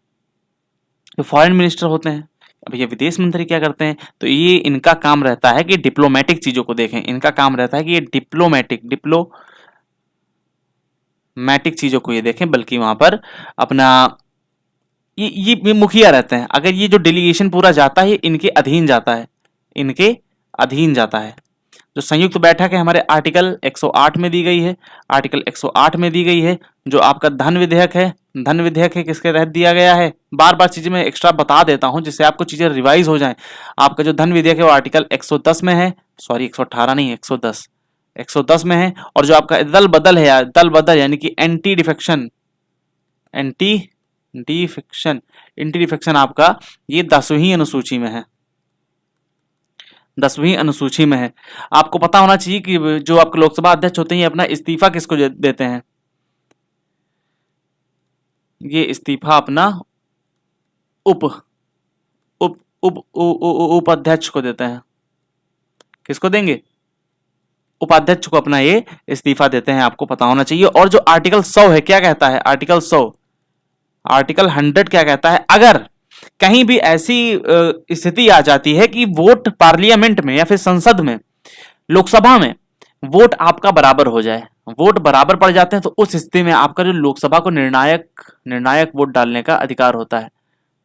तो फॉरेन मिनिस्टर होते हैं। अब ये विदेश मंत्री क्या करते हैं? तो ये इनका काम रहता है कि डिप्लोमेटिक चीजों को देखें। इनका काम रहता है कि ये डिप्लोमेटिक चीजों को ये देखें, बल्कि वहां पर अपना ये मुखिया रहते हैं। अगर ये जो डेलीगेशन पूरा जाता है इनके अधीन जाता है, इनके अधीन जाता है। जो संयुक्त बैठक है हमारे आर्टिकल 108 में दी गई है, आर्टिकल 108 में दी गई है। जो आपका धन विधेयक है, धन विधेयक है किसके तहत दिया गया है? बार बार चीजें मैं एक्स्ट्रा बता देता हूं जिससे आपको चीजें रिवाइज हो जाएं। आपका जो धन विधेयक है वो आर्टिकल 110 में है, सॉरी 118 नहीं, 110 में है। और जो आपका दल बदल है, दल बदल यानी कि एंटी डिफेक्शन, एंटी डिफेक्शन आपका ये 10वीं अनुसूची में है, 10वीं अनुसूची में है। आपको पता होना चाहिए कि जो आपके लोकसभा अध्यक्ष होते हैं ये अपना इस्तीफा किसको देते हैं? ये इस्तीफा अपना उप उप उप उपाध्यक्ष को देते हैं। किसको देंगे? उपाध्यक्ष को अपना ये इस्तीफा देते हैं, आपको पता होना चाहिए। और जो आर्टिकल 100 है क्या कहता है? आर्टिकल 100, आर्टिकल 100 क्या कहता है? अगर कहीं भी ऐसी स्थिति आ जाती है कि वोट पार्लियामेंट में या फिर संसद में, लोकसभा में वोट आपका बराबर हो जाए, वोट बराबर पड़ जाते हैं, तो उस स्थिति में आपका जो लोकसभा को निर्णायक वोट डालने का अधिकार होता है,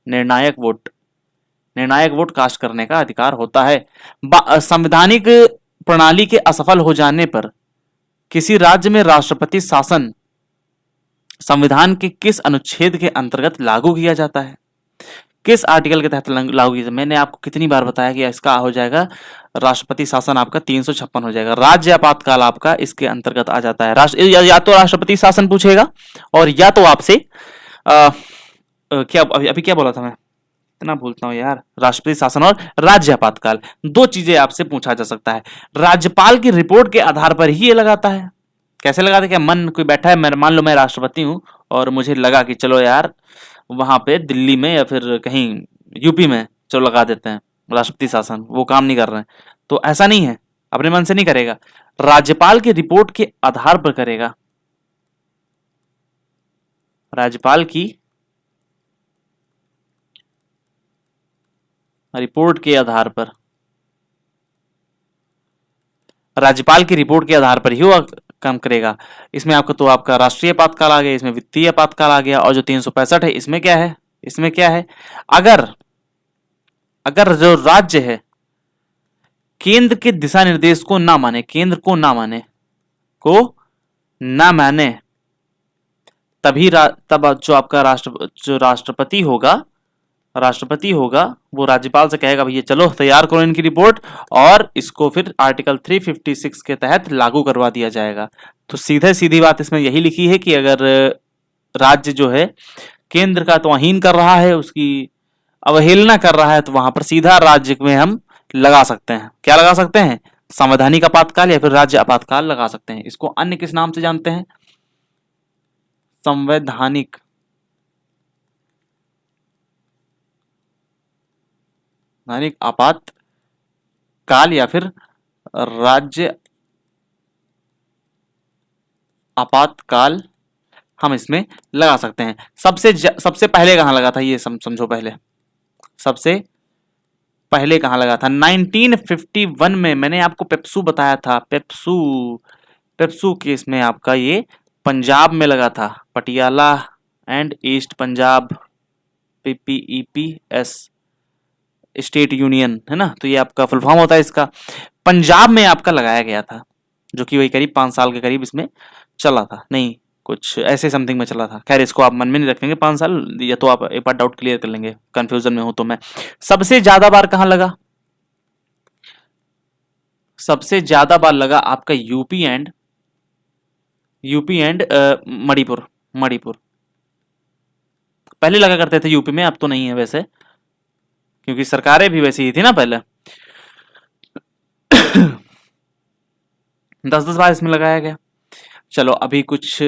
निर्णायक वोट कास्ट करने का अधिकार होता है। संवैधानिक प्रणाली के असफल हो जाने पर किसी राज्य में राष्ट्रपति शासन संविधान के किस अनुच्छेद के अंतर्गत लागू किया जाता है? किस आर्टिकल के तहत लागू किया? मैंने आपको कितनी बार बताया कि इसका हो जाएगा राष्ट्रपति शासन आपका 356 हो जाएगा। राज्य आपातकाल आपका इसके अंतर्गत आ जाता है। या तो राष्ट्रपति शासन पूछेगा और या तो आपसे क्या अभी क्या बोला था मैं, इतना भूलता हूं यार। राष्ट्रपति शासन और राज्य आपातकाल, दो चीजें आपसे पूछा जा सकता है। राज्यपाल की रिपोर्ट के आधार पर ही ये लगाता है। कैसे लगाता है? क्या मन कोई बैठा है, मान लो मैं राष्ट्रपति हूं और मुझे लगा कि चलो यार वहां पे दिल्ली में या फिर कहीं यूपी में चलो लगा देते हैं राष्ट्रपति शासन, वो काम नहीं कर रहे हैं, तो ऐसा नहीं है, अपने मन से नहीं करेगा, राज्यपाल की रिपोर्ट के आधार पर करेगा। राज्यपाल की रिपोर्ट के आधार पर, राज्यपाल की रिपोर्ट के आधार पर ही वो काम करेगा। इसमें आपका तो आपका राष्ट्रीय आपातकाल आ गया, इसमें वित्तीय आपातकाल आ गया, और जो 365 है इसमें क्या है? इसमें क्या है? अगर जो राज्य है केंद्र के दिशा निर्देश को ना माने, केंद्र को ना माने, तब जो आपका राष्ट्रपति होगा वो राज्यपाल से कहेगा भैया चलो तैयार करो इनकी रिपोर्ट, और इसको फिर आर्टिकल 356 के तहत लागू करवा दिया जाएगा। तो सीधी बात इसमें यही लिखी है कि अगर राज्य जो है केंद्र का तौहीन कर रहा है, उसकी अवहेलना कर रहा है, तो वहां पर सीधा राज्य में हम लगा सकते हैं। क्या लगा सकते हैं? संवैधानिक आपातकाल या फिर राज्य आपातकाल लगा सकते हैं। इसको अन्य किस नाम से जानते हैं? संवैधानिक आपातकाल या फिर राज्य आपातकाल हम इसमें लगा सकते हैं। सबसे पहले कहां लगा था ये समझो पहले। सबसे पहले कहां लगा था? 1951 में। मैंने आपको पेप्सू बताया था, पेप्सू केस में आपका ये पंजाब में लगा था, Patiala and east Punjab PPEPS, state union, है ना, तो ये आपका फुल फॉर्म होता है इसका। पंजाब में आपका लगाया गया था, जो कि वही करीब 5 साल के करीब इसमें चला था, नहीं कुछ ऐसे समथिंग में चला था। खैर इसको आप मन में नहीं रखेंगे 5 साल, या तो आप एक बार डाउट क्लियर कर लेंगे, कंफ्यूजन में हो तो मैं। सबसे ज्यादा बार कहां लगा? सबसे ज्यादा बार लगा आपका यूपी एंड मणिपुर। मणिपुर पहले लगा करते थे यूपी में, अब तो नहीं है वैसे, क्योंकि सरकारें भी वैसी ही थी ना पहले। 10-10 बार इसमें लगाया गया। चलो अभी कुछ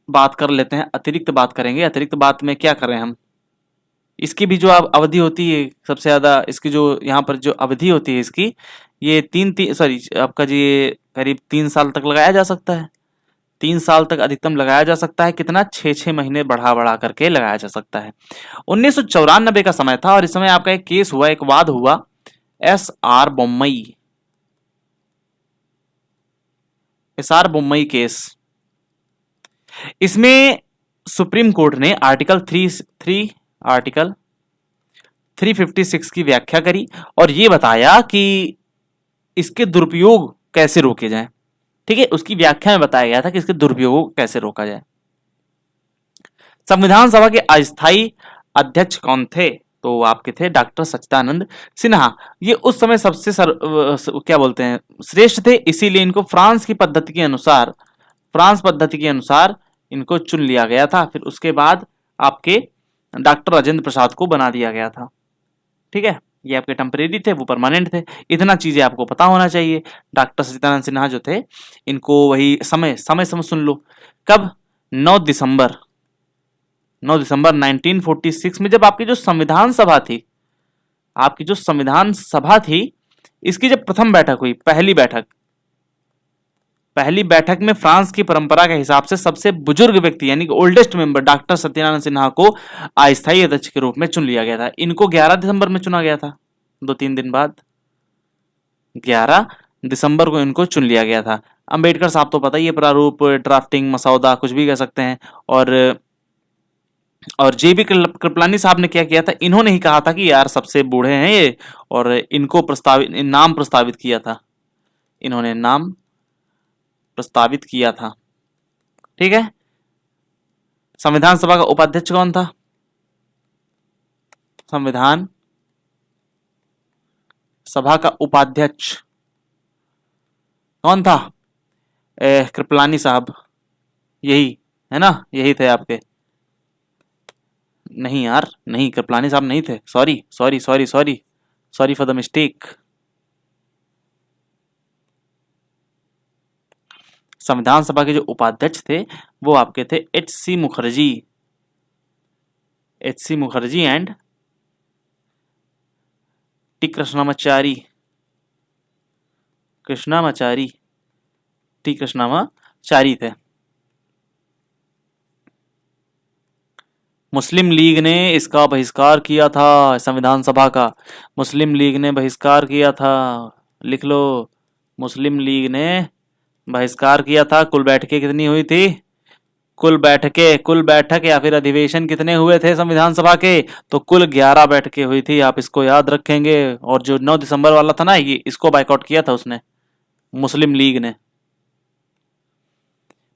बात कर लेते हैं, अतिरिक्त बात करेंगे। अतिरिक्त बात में क्या करें हम, इसकी भी जो अवधि होती है सबसे ज्यादा, इसकी जो यहाँ पर जो अवधि होती है इसकी, ये सॉरी आपका जी करीब 3 साल तक लगाया जा सकता है। 3 साल तक अधिकतम लगाया जा सकता है। कितना? 6-6 महीने बढ़ा बढ़ा करके लगाया जा सकता है। 1994 का समय था और इस समय आपका एक केस हुआ, एक वाद हुआ, एस आर बोम्मई केस। इसमें सुप्रीम कोर्ट ने आर्टिकल 356 की व्याख्या करी और ये बताया कि इसके दुरुपयोग कैसे रोके जाएं। ठीक है, उसकी व्याख्या में बताया गया था कि इसके दुरुपयोग को कैसे रोका जाए। संविधान सभा के अस्थायी अध्यक्ष कौन थे? तो आपके थे डॉक्टर सच्चिदानंद सिन्हा। ये उस समय सबसे क्या बोलते हैं, श्रेष्ठ थे, इसीलिए इनको फ्रांस पद्धति के अनुसार इनको चुन लिया गया था। फिर उसके बाद आपके डॉक्टर राजेंद्र प्रसाद को बना दिया गया था। ठीक है, ये आपके टेम्परेरी थे, वो परमानेंट थे। इतना चीजें आपको पता होना चाहिए। डॉक्टर सच्चिदानंद सिन्हा जो थे, इनको वही समय सुन लो, कब? 9 दिसंबर 1946 में, जब आपकी जो संविधान सभा थी, इसकी जब प्रथम बैठक हुई, पहली बैठक में फ्रांस की परंपरा के हिसाब से सबसे बुजुर्ग व्यक्ति यानी कि oldest member doctor Satyanand Sinha को अस्थायी अध्यक्ष के रूप में चुन लिया गया था। इनको 11 दिसंबर में चुना गया था, 2-3 दिन बाद 11 दिसंबर को इनको चुन लिया गया था। अंबेडकर साहब तो पता ही है, प्रारूप, ड्राफ्टिंग, मसौदा, कुछ भी कह सकते हैं। और जेबी कृपलानी साहब ने क्या किया था, इन्होंने ही कहा था कि यार सबसे बूढ़े हैं ये, और इनको नाम प्रस्तावित किया था। इन्होंने नाम प्रस्तावित किया था। ठीक है, संविधान सभा का उपाध्यक्ष कौन था? संविधान सभा का उपाध्यक्ष कौन था? कृपलानी साहब, यही है ना, यही थे आपके। नहीं यार, नहीं, कृपलानी साहब नहीं थे, सॉरी फॉर द मिस्टेक। संविधान सभा के जो उपाध्यक्ष थे वो आपके थे एच.सी. मुखर्जी एंड टी कृष्णामाचारी थे। मुस्लिम लीग ने इसका बहिष्कार किया था, संविधान सभा का मुस्लिम लीग ने बहिष्कार किया था। लिख लो, मुस्लिम लीग ने बहिष्कार किया था। कुल बैठकें कितनी हुई थी? कुल बैठक या फिर अधिवेशन कितने हुए थे संविधान सभा के? तो कुल 11 बैठकें हुई थी, आप इसको याद रखेंगे। और जो 9 दिसंबर वाला था ना, ये इसको बाइकआउट किया था उसने, मुस्लिम लीग ने।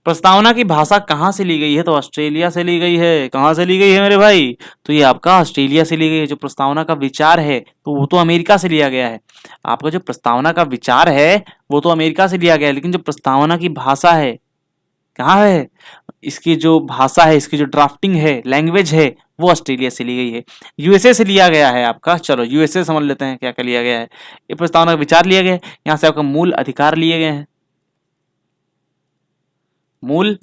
प्रस्तावना की भाषा कहां से ली गई है? तो ऑस्ट्रेलिया से ली गई है। कहां से ली गई है मेरे भाई? तो ये आपका ऑस्ट्रेलिया से ली गई है। जो प्रस्तावना का विचार है तो वो तो अमेरिका से लिया गया है। आपका जो प्रस्तावना का विचार है वो तो अमेरिका से लिया गया है, लेकिन जो प्रस्तावना की भाषा है कहाँ है? इसकी जो भाषा है, इसकी जो ड्राफ्टिंग है, लैंग्वेज है, वो ऑस्ट्रेलिया से ली गई है, यूएसए से लिया गया है आपका। चलो यूएसए समझ लेते हैं क्या क्या लिया गया है। ये प्रस्तावना का विचार लिया गया है, यहाँ से आपका मूल अधिकार लिए गए हैं, मूल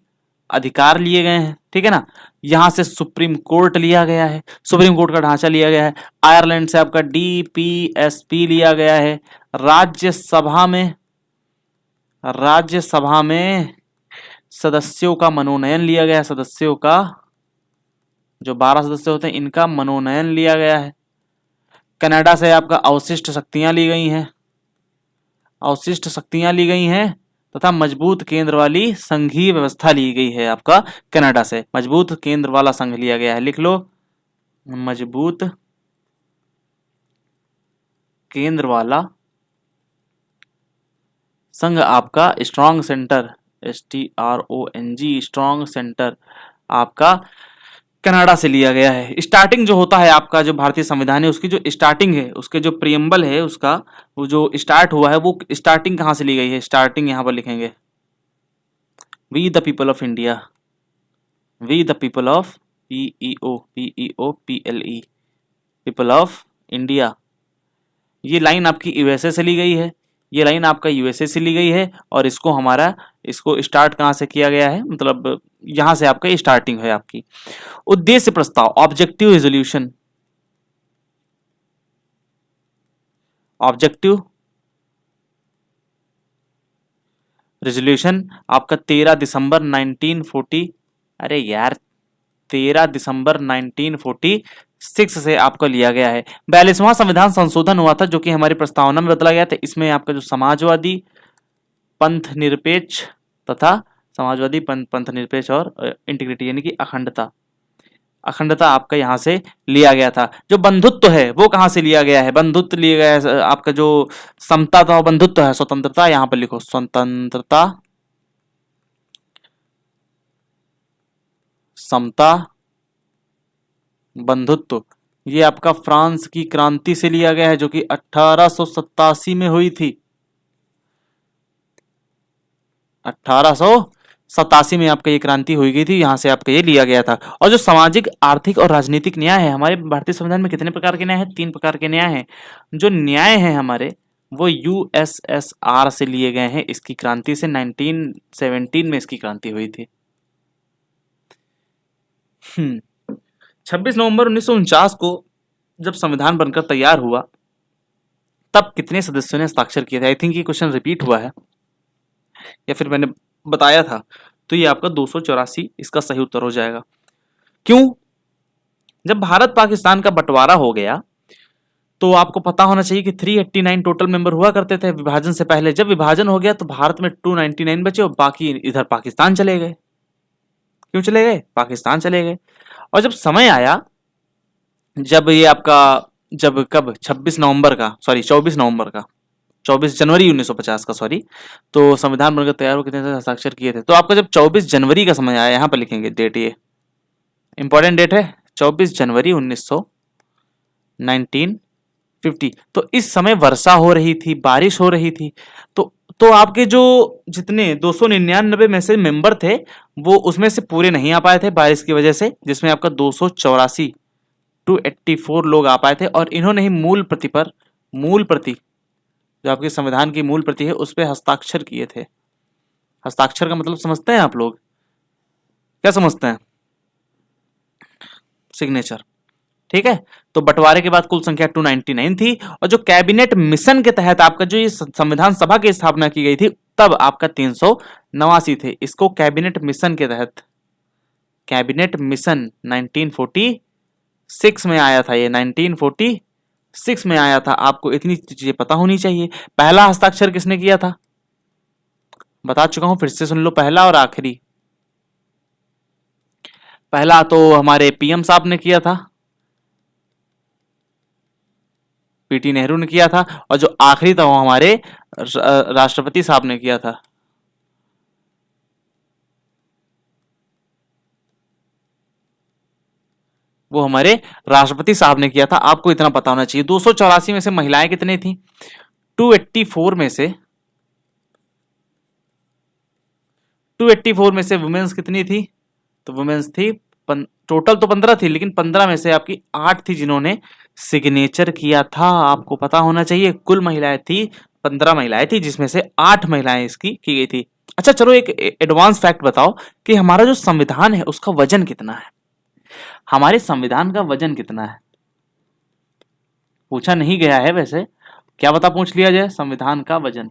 अधिकार लिए गए हैं। ठीक है ना, यहां से सुप्रीम कोर्ट लिया गया है, सुप्रीम कोर्ट का ढांचा लिया गया है। आयरलैंड से आपका डीपीएसपी लिया गया है। राज्यसभा में सदस्यों का मनोनयन लिया गया है। सदस्यों का जो 12 सदस्य होते हैं, इनका मनोनयन लिया गया है। कनाडा से आपका अवशिष्ट शक्तियां ली गई हैं तथा मजबूत केंद्र वाली संघीय व्यवस्था ली गई है। आपका कनाडा से मजबूत केंद्र वाला संघ लिया गया है, लिख लो। मजबूत केंद्र वाला संघ आपका strong centre, STRONG strong centre आपका कनाडा से लिया गया है। स्टार्टिंग जो होता है आपका जो भारतीय संविधान है उसकी जो स्टार्टिंग है, उसके जो प्रियम्बल है उसका वो जो स्टार्ट हुआ है वो स्टार्टिंग कहाँ से ली गई है? स्टार्टिंग यहाँ पर लिखेंगे we the people of India, we the people of PEOPLE people of India. ये लाइन आपकी यूएसए से ली गई है, ये लाइन आपका यूएसए से ली गई है और इसको स्टार्ट कहाँ से किया गया है? मतलब यहां से आपका स्टार्टिंग है आपकी। उद्देश्य प्रस्ताव, ऑब्जेक्टिव रेजोल्यूशन, ऑब्जेक्टिव रेजोल्यूशन आपका 13 दिसंबर 1940, अरे यार 13 दिसंबर 1946 से आपको लिया गया है। 42वां संविधान संशोधन हुआ था जो कि हमारी प्रस्तावना में बदला गया था। इसमें आपका जो समाजवादी पंथ निरपेक्ष तथा समाजवादी पंथ निरपेक्ष और इंटीग्रिटी यानी कि अखंडता, अखंडता आपका यहां से लिया गया था। जो बंधुत्व है वो कहां से लिया गया है? बंधुत्व लिया गया है आपका जो समता था, बंधुत्व है, स्वतंत्रता यहां पर लिखो, स्वतंत्रता, समता, बंधुत्व, ये आपका फ्रांस की क्रांति से लिया गया है जो कि 1887 में हुई थी। 1887 में आपका ये क्रांति हुई गई थी, यहां से आपका ये लिया गया था। और जो सामाजिक, आर्थिक और राजनीतिक न्याय है, हमारे भारतीय संविधान में कितने प्रकार के न्याय हैं? 3 प्रकार के न्याय हैं। जो न्याय है हमारे वो USSR से लिए गए हैं। इसकी क्रांति से 1917 में इसकी क्रांति हुई थी। 26 नवंबर 1949 को जब संविधान बनकर तैयार हुआ तब कितने सदस्यों ने हस्ताक्षर किए थे? आई थिंक ये क्वेश्चन रिपीट हुआ है या फिर मैंने बताया था, तो ये आपका 284 इसका सही उत्तर हो जाएगा। क्यों? जब भारत पाकिस्तान का बंटवारा हो गया तो आपको पता होना चाहिए कि 389 टोटल मेंबर हुआ करते थे विभाजन से पहले। जब विभाजन हो गया तो भारत में 299 बचे और बाकी इधर पाकिस्तान चले गए। क्यों चले गए? पाकिस्तान चले गए। और जब समय आया, जब ये आपका जब कब 26 नवंबर का, सॉरी 24 नवंबर का, 24 जनवरी 1950 का, सॉरी, तो संविधान बनकर तैयार हो कितने हस्ताक्षर किए थे? तो आपका जब 24 जनवरी का समय आया, यहां पर लिखेंगे डेट, ये इंपॉर्टेंट डेट है, 24 जनवरी 1950। तो इस समय वर्षा हो रही थी, बारिश हो रही थी। तो आपके जो जितने 299 में से मेंबर थे वो उसमें से पूरे नहीं आ पाए थे बारिश की वजह से, जिसमें आपका 284 लोग आ पाए थे। और इन्होंने ही मूल प्रति जो आपके संविधान की मूल प्रति है उस पर हस्ताक्षर किए थे। हस्ताक्षर का मतलब समझते हैं आप लोग? क्या समझते हैं? सिग्नेचर, ठीक है। तो बंटवारे के बाद कुल संख्या 299 थी। और जो कैबिनेट मिशन के तहत आपका जो ये संविधान सभा की स्थापना की गई थी तब आपका 389 थे। इसको कैबिनेट मिशन के तहत, कैबिनेट मिशन 1946 में आया था, ये 1946 में आया था। आपको इतनी चीजें पता होनी चाहिए। पहला हस्ताक्षर किसने किया था? बता चुका हूं, फिर से सुन लो, पहला और आखिरी। पहला तो हमारे PM साहब ने किया था, PT नेहरू ने किया था। और जो आखिरी था वो हमारे राष्ट्रपति साहब ने किया था। वो हमारे राष्ट्रपति साहब ने किया था। आपको इतना पता होना चाहिए। 284 में से महिलाएं कितनी थी? 284 में से 284 में से वुमेन्स कितनी थी? तो वुमेन्स थी टोटल तो 15 थी, लेकिन 15 में से आपकी 8 थी जिन्होंने सिग्नेचर किया था। आपको पता होना चाहिए कुल महिलाएं थी 15 महिलाएं थी, जिसमें से 8 महिलाएं इसकी की गई थी। अच्छा चलो एक एडवांस फैक्ट बताओ कि हमारा जो संविधान है उसका वजन कितना है? हमारे संविधान का वजन कितना है? पूछा नहीं गया है वैसे, क्या बता पूछ लिया जाए। संविधान का वजन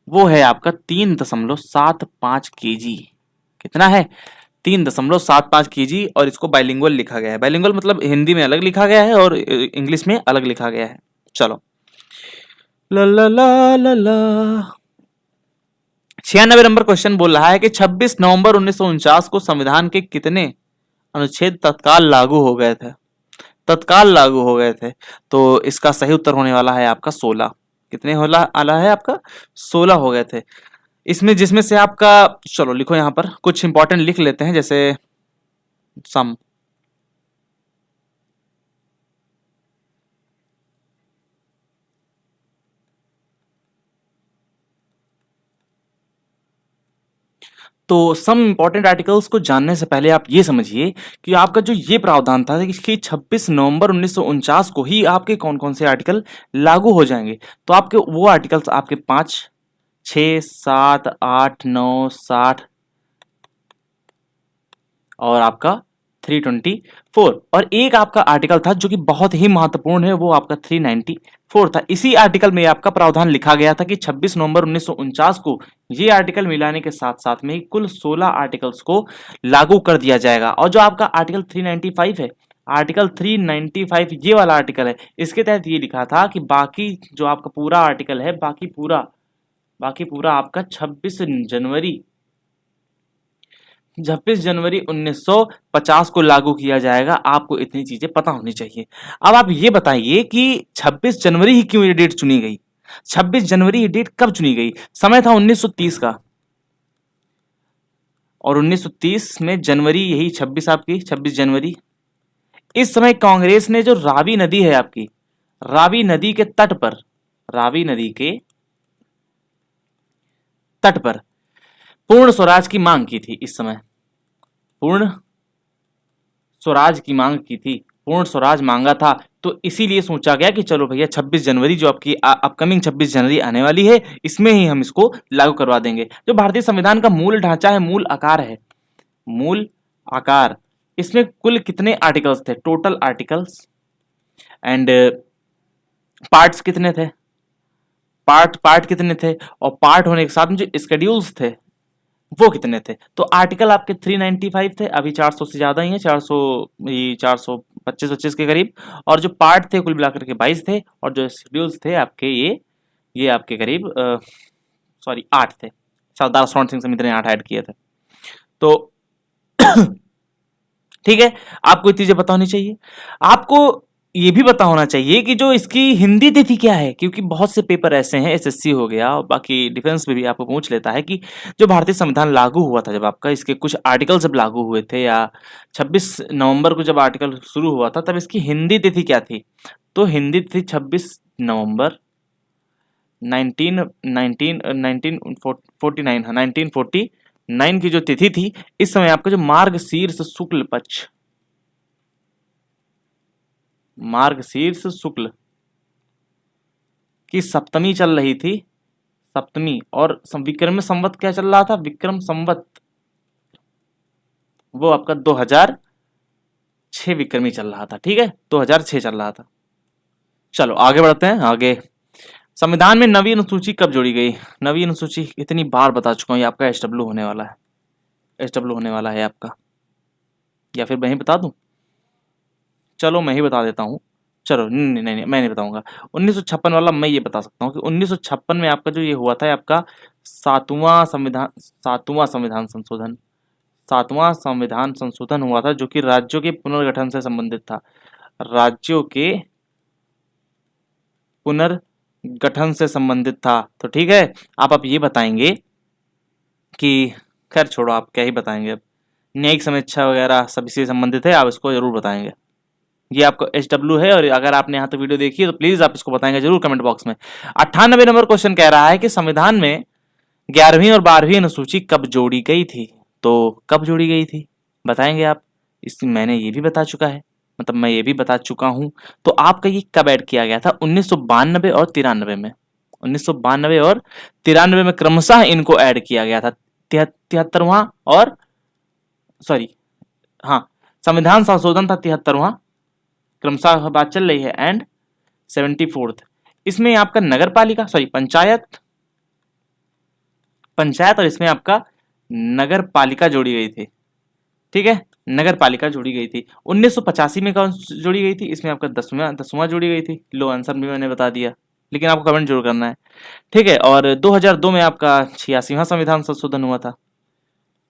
वो है आपका 3.75 kg। कितना है? 3.75 kg। और इसको बाइलिंगुअल लिखा गया है। बाइलिंगुअल मतलब हिंदी में अलग लिखा गया है और इंग्लिश में अलग लिखा गया है। चलो, ला ला ला ला ला। 96 नंबर क्वेश्चन बोल रहा है कि 26 नवंबर 1949 को संविधान के कितने अनुच्छेद तत्काल लागू हो गए थे, तत्काल लागू हो गए थे। तो इसका सही उत्तर होने वाला है आपका 16। कितने होला आला है आपका? 16 हो गए थे इसमें, जिसमें से आपका, चलो लिखो यहाँ पर कुछ इंपॉर्टेंट लिख लेते हैं, जैसे सम। तो सम इंपॉर्टेंट आर्टिकल्स को जानने से पहले आप ये समझिए कि आपका जो ये प्रावधान था कि 26 नवंबर 1949 को ही आपके कौन कौन से आर्टिकल लागू हो जाएंगे। तो आपके वो आर्टिकल्स आपके 5, 6, 7, 8, 9, 60 और आपका 324, और एक आपका आर्टिकल था जो कि बहुत ही महत्वपूर्ण है, वो आपका 394 था। इसी आर्टिकल में आपका प्रावधान लिखा गया था कि 26 नवंबर 1949 को ये आर्टिकल मिलाने के साथ साथ में कुल 16 आर्टिकल्स को लागू कर दिया जाएगा। और जो आपका आर्टिकल 395 है, आर्टिकल 395 ये वाला आर्टिकल है, इसके तहत ये लिखा था कि बाकी जो आपका पूरा आर्टिकल है, बाकी पूरा आपका 26 जनवरी 1950 को लागू किया जाएगा। आपको इतनी चीजें पता होनी चाहिए। अब आप ये बताइए कि 26 जनवरी ही क्यों ये डेट चुनी गई? 26 जनवरी ये डेट कब चुनी गई? समय था 1930 का, और 1930 में जनवरी यही 26, आपकी 26 जनवरी। इस समय कांग्रेस ने जो रावी नदी है आपकी, रावी नदी के तट पर, रावी नदी के तट पर पूर्ण स्वराज की मांग की थी। इस समय पूर्ण स्वराज की मांग की थी, पूर्ण स्वराज मांगा था। तो इसीलिए सोचा गया कि चलो भैया 26 जनवरी जो आपकी अपकमिंग 26 जनवरी आने वाली है, इसमें ही हम इसको लागू करवा देंगे। जो भारतीय संविधान का मूल ढांचा है, मूल आकार है, मूल आकार, इसमें कुल कितने आर्टिकल्स थे? टोटल आर्टिकल्स एंड पार्ट्स कितने थे? पार्ट कितने थे? और पार्ट होने के साथ में जो स्केड्यूल्स थे वो कितने थे? तो आर्टिकल आपके 395 थे, अभी 400 से ज्यादा ही है, 425 के करीब। और जो पार्ट थे कुल मिलाकर के 22 थे, और जो शेड्यूल्स थे आपके ये आपके करीब सॉरी 8 थे। सरदार स्वर्ण सिंह समिति ने 8 ऐड किए थे। तो ठीक है, आपको इतनी चीजें पता होनी चाहिए। आपको ये भी पता होना चाहिए कि जो इसकी हिंदी तिथि क्या है, क्योंकि बहुत से पेपर ऐसे हैं, एसएससी हो गया और बाकी डिफेंस में भी आपको पूछ लेता है कि जो भारतीय संविधान लागू हुआ था, जब आपका इसके कुछ आर्टिकल जब लागू हुए थे, या 26 नवंबर को जब आर्टिकल शुरू हुआ था, तब इसकी हिंदी तिथि क्या थी? तो हिंदी तिथि 26 नवंबर 1949 की जो तिथि थी। इस समय आपका जो मार्गशीर्ष शुक्ल की सप्तमी चल रही थी, सप्तमी। और विक्रम संवत क्या चल रहा था? विक्रम संवत, वो आपका 2006 विक्रमी चल रहा था। ठीक है, 2006 चल रहा था। चलो आगे बढ़ते हैं। आगे, संविधान में नवीन अनुसूची कब जोड़ी गई? नवीन अनुसूची इतनी बार बता चुका हूं, ये आपका एसडब्ल्यू होने वाला है, एसडब्ल्यू होने वाला है आपका, या फिर मैं ही बता दूं? चलो मैं ही बता देता हूँ। चलो नहीं नहीं नहीं, मैं नहीं बताऊंगा। 1956 वाला मैं ये बता सकता हूँ कि 1956 में आपका जो ये हुआ था, आपका सातवां संविधान संशोधन हुआ था, जो कि राज्यों के पुनर्गठन से संबंधित था। राज्यों के पुनर्गठन से संबंधित था। तो ठीक है, आप ये बताएंगे कि, खैर छोड़ो, आप क्या ही बताएंगे, अब न्यायिक समीक्षा वगैरह सब इसी से संबंधित है, आप इसको जरूर बताएंगे। ये आपको एचडब्ल्यू है, और अगर आपने यहाँ तक वीडियो देखी है तो प्लीज आप इसको बताएंगे जरूर कमेंट बॉक्स में। 98 नंबर क्वेश्चन कह रहा है कि संविधान में 11वीं और 12वीं अनुसूची कब जोड़ी गई थी? तो कब जोड़ी गई थी बताएंगे आप? इस मैंने ये भी बता चुका है, मतलब मैं ये भी बता चुका हूं। तो आपका ये कब ऐड किया गया था? 1992 और 93 में। 1992 और 93 में क्रमशः इनको ऐड किया गया था। 73वां और सॉरी हाँ, संविधान संशोधन था 73वां, क्रमशः बात चल रही है, एंड 74th। इसमें आपका नगर पालिका सॉरी पंचायत और इसमें आपका नगर पालिका जोड़ी गई थी। ठीक है, नगर पालिका जोड़ी गई थी। 1985 में कौन जोड़ी गई थी? इसमें आपका 10वां जोड़ी गई थी। लो आंसर भी मैंने बता दिया, लेकिन आपको कमेंट जरूर करना है। ठीक है, और 2002 में आपका 86वां संविधान संशोधन हुआ था।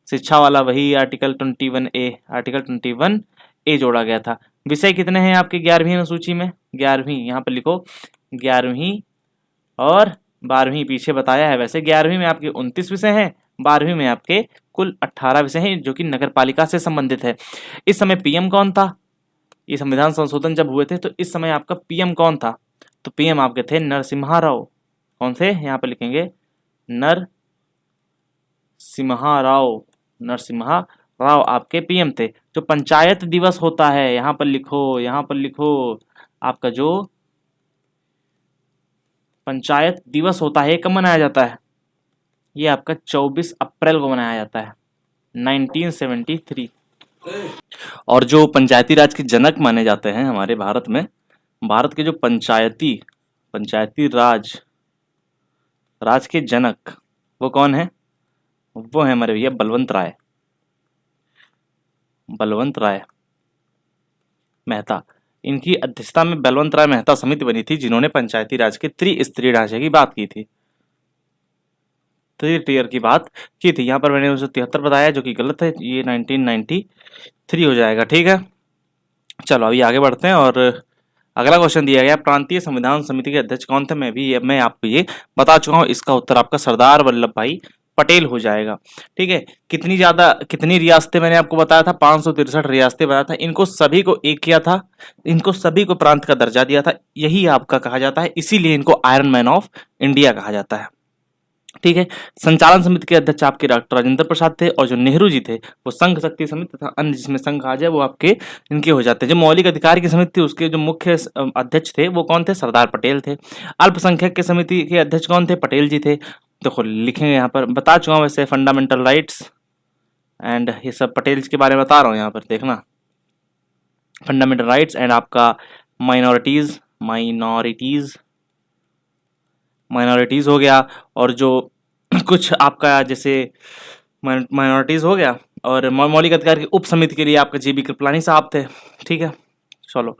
शिक्षा वाला वही आर्टिकल 21A, आर्टिकल 21A जोड़ा गया था। विषय कितने हैं आपके 11वीं अनुसूची में? 11वीं, यहाँ पर लिखो 11वीं और 12वीं पीछे बताया है। वैसे 11वीं में आपके 29 विषय हैं, 12वीं में आपके कुल 18 विषय हैं जो कि नगर पालिका से संबंधित है। इस समय पीएम कौन था? ये संविधान संशोधन जब हुए थे तो इस समय आपका पीएम कौन था? तो पीएम आपके थे नरसिम्हा राव। कौन से? यहाँ पर लिखेंगे नरसिम्हा राव। नरसिम्हा राव आपके पीएम थे। जो पंचायत दिवस होता है, यहाँ पर लिखो, यहाँ पर लिखो, आपका जो पंचायत दिवस होता है कब मनाया जाता है? ये आपका 24 अप्रैल को मनाया जाता है, 1973। और जो पंचायती राज के जनक माने जाते हैं हमारे भारत में, भारत के जो पंचायती राज के जनक वो कौन है? वो है हमारे भैया बलवंत राय मेहता। इनकी अध्यक्षता में बलवंत राय मेहता समिति बनी थी जिन्होंने पंचायती राज के त्रिस्तरीय ढांचे की बात की थी, थ्री टीयर की बात की थी। यहाँ पर मैंने 1973 बताया जो कि गलत है, ये 1993 हो जाएगा। ठीक है, चलो अभी आगे बढ़ते हैं और अगला क्वेश्चन दिया गया, प्रांतीय संविधान समिति के अध्यक्ष कौन थे? मैं आपको ये बता चुका हूँ। इसका उत्तर आपका सरदार वल्लभ भाई पटेल हो जाएगा। ठीक है, कितनी रियासतें मैंने आपको बताया था? 563 रियासतें बताया था। इनको सभी को एक किया था, इनको सभी को प्रांत का दर्जा दिया था। यही आपका कहा जाता है, इसीलिए इनको आयरन मैन ऑफ इंडिया कहा जाता है। ठीक है, संचालन समिति के अध्यक्ष आपके डॉक्टर राजेंद्र प्रसाद थे और जो नेहरू जी थे वो संघ शक्ति समिति तथा अन्य जिसमें संघ आ जाए वो आपके इनके हो जाते हैं। जो मौलिक अधिकार की समिति थी उसके जो मुख्य अध्यक्ष थे वो कौन थे? सरदार पटेल थे। अल्पसंख्यक की समिति के अध्यक्ष कौन थे? पटेल जी थे। देखो लिखेंगे, यहाँ पर बता चुका हूँ वैसे, फंडामेंटल राइट्स एंड ये सब पटेल के बारे में बता रहा हूँ, यहाँ पर देखना, फंडामेंटल राइट्स एंड आपका माइनॉरिटीज हो गया। और जो कुछ आपका जैसे माइनॉरिटीज हो गया और मौलिक अधिकार की उप समिति के लिए आपका जीबी कृपलानी साहब थे। ठीक है, चलो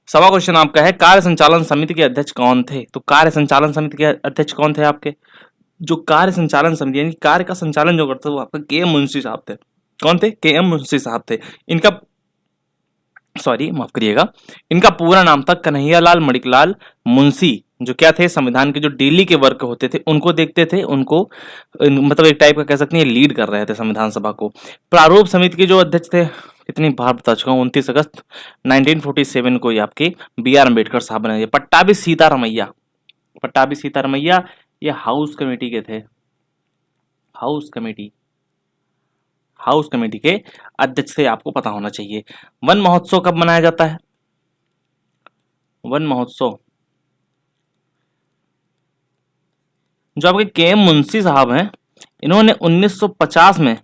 सवा क्वेश्चन आपका है, कार्य संचालन समिति के अध्यक्ष कौन थे? तो कार्य संचालन समिति के अध्यक्ष कौन थे आपके? जो कार्य संचालन समिति यानी कार्य का संचालन जो करते वो आपका के.एम. मुंशी साहब थे। कौन थे? के.एम. मुंशी साहब थे। माफ करिएगा, इनका पूरा नाम था कन्हैयालाल मणिकलाल मुंशी। जो क्या थे? संविधान के जो डेली के वर्क होते थे उनको देखते थे, उनको मतलब एक टाइप का कह सकते हैं लीड कर रहे थे संविधान सभा को। प्रारूप समिति के जो अध्यक्ष थे, कितनी बार बता चुका हूँ, 29 अगस्त 1947 को ये आपके B.R. अम्बेडकर साहब बने। पट्टाभी सीतारमैया ये हाउस कमेटी के थे, हाउस कमेटी के अध्यक्ष थे, आपको पता होना चाहिए। वन महोत्सव कब मनाया जाता है? वन महोत्सव जो आपके के.एम. मुंशी साहब हैं, इन्होंने 1950 में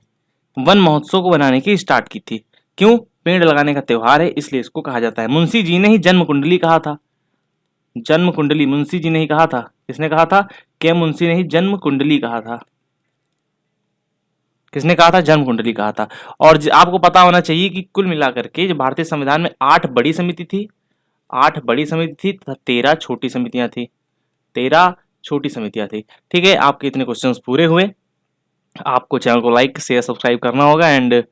वन महोत्सव को बनाने की स्टार्ट की थी। क्यों? पेड़ लगाने का त्योहार है इसलिए इसको कहा जाता है। मुंशी जी ने ही जन्म कुंडली कहा था, जन्म कुंडली मुंशी जी ने ही कहा था। किसने कहा था? के.एम. मुंशी ने ही जन्म कुंडली कहा था। किसने कहा था? जन्म कुंडली कहा था। और आपको पता होना चाहिए कि कुल मिलाकर के जो भारतीय संविधान में 8 बड़ी समिति थी, 8 बड़ी समिति थी तथा 13 छोटी समितियां थी, 13 छोटी समितियां थी। ठीक है, आपके इतने क्वेश्चंस पूरे हुए। आपको चैनल को लाइक शेयर सब्सक्राइब करना होगा एंड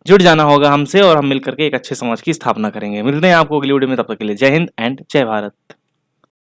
जुड़ जाना होगा हमसे और हम मिलकर के एक अच्छे समाज की स्थापना करेंगे। मिलते हैं आपको अगली वीडियो में, तब तक के लिए जय हिंद एंड जय भारत।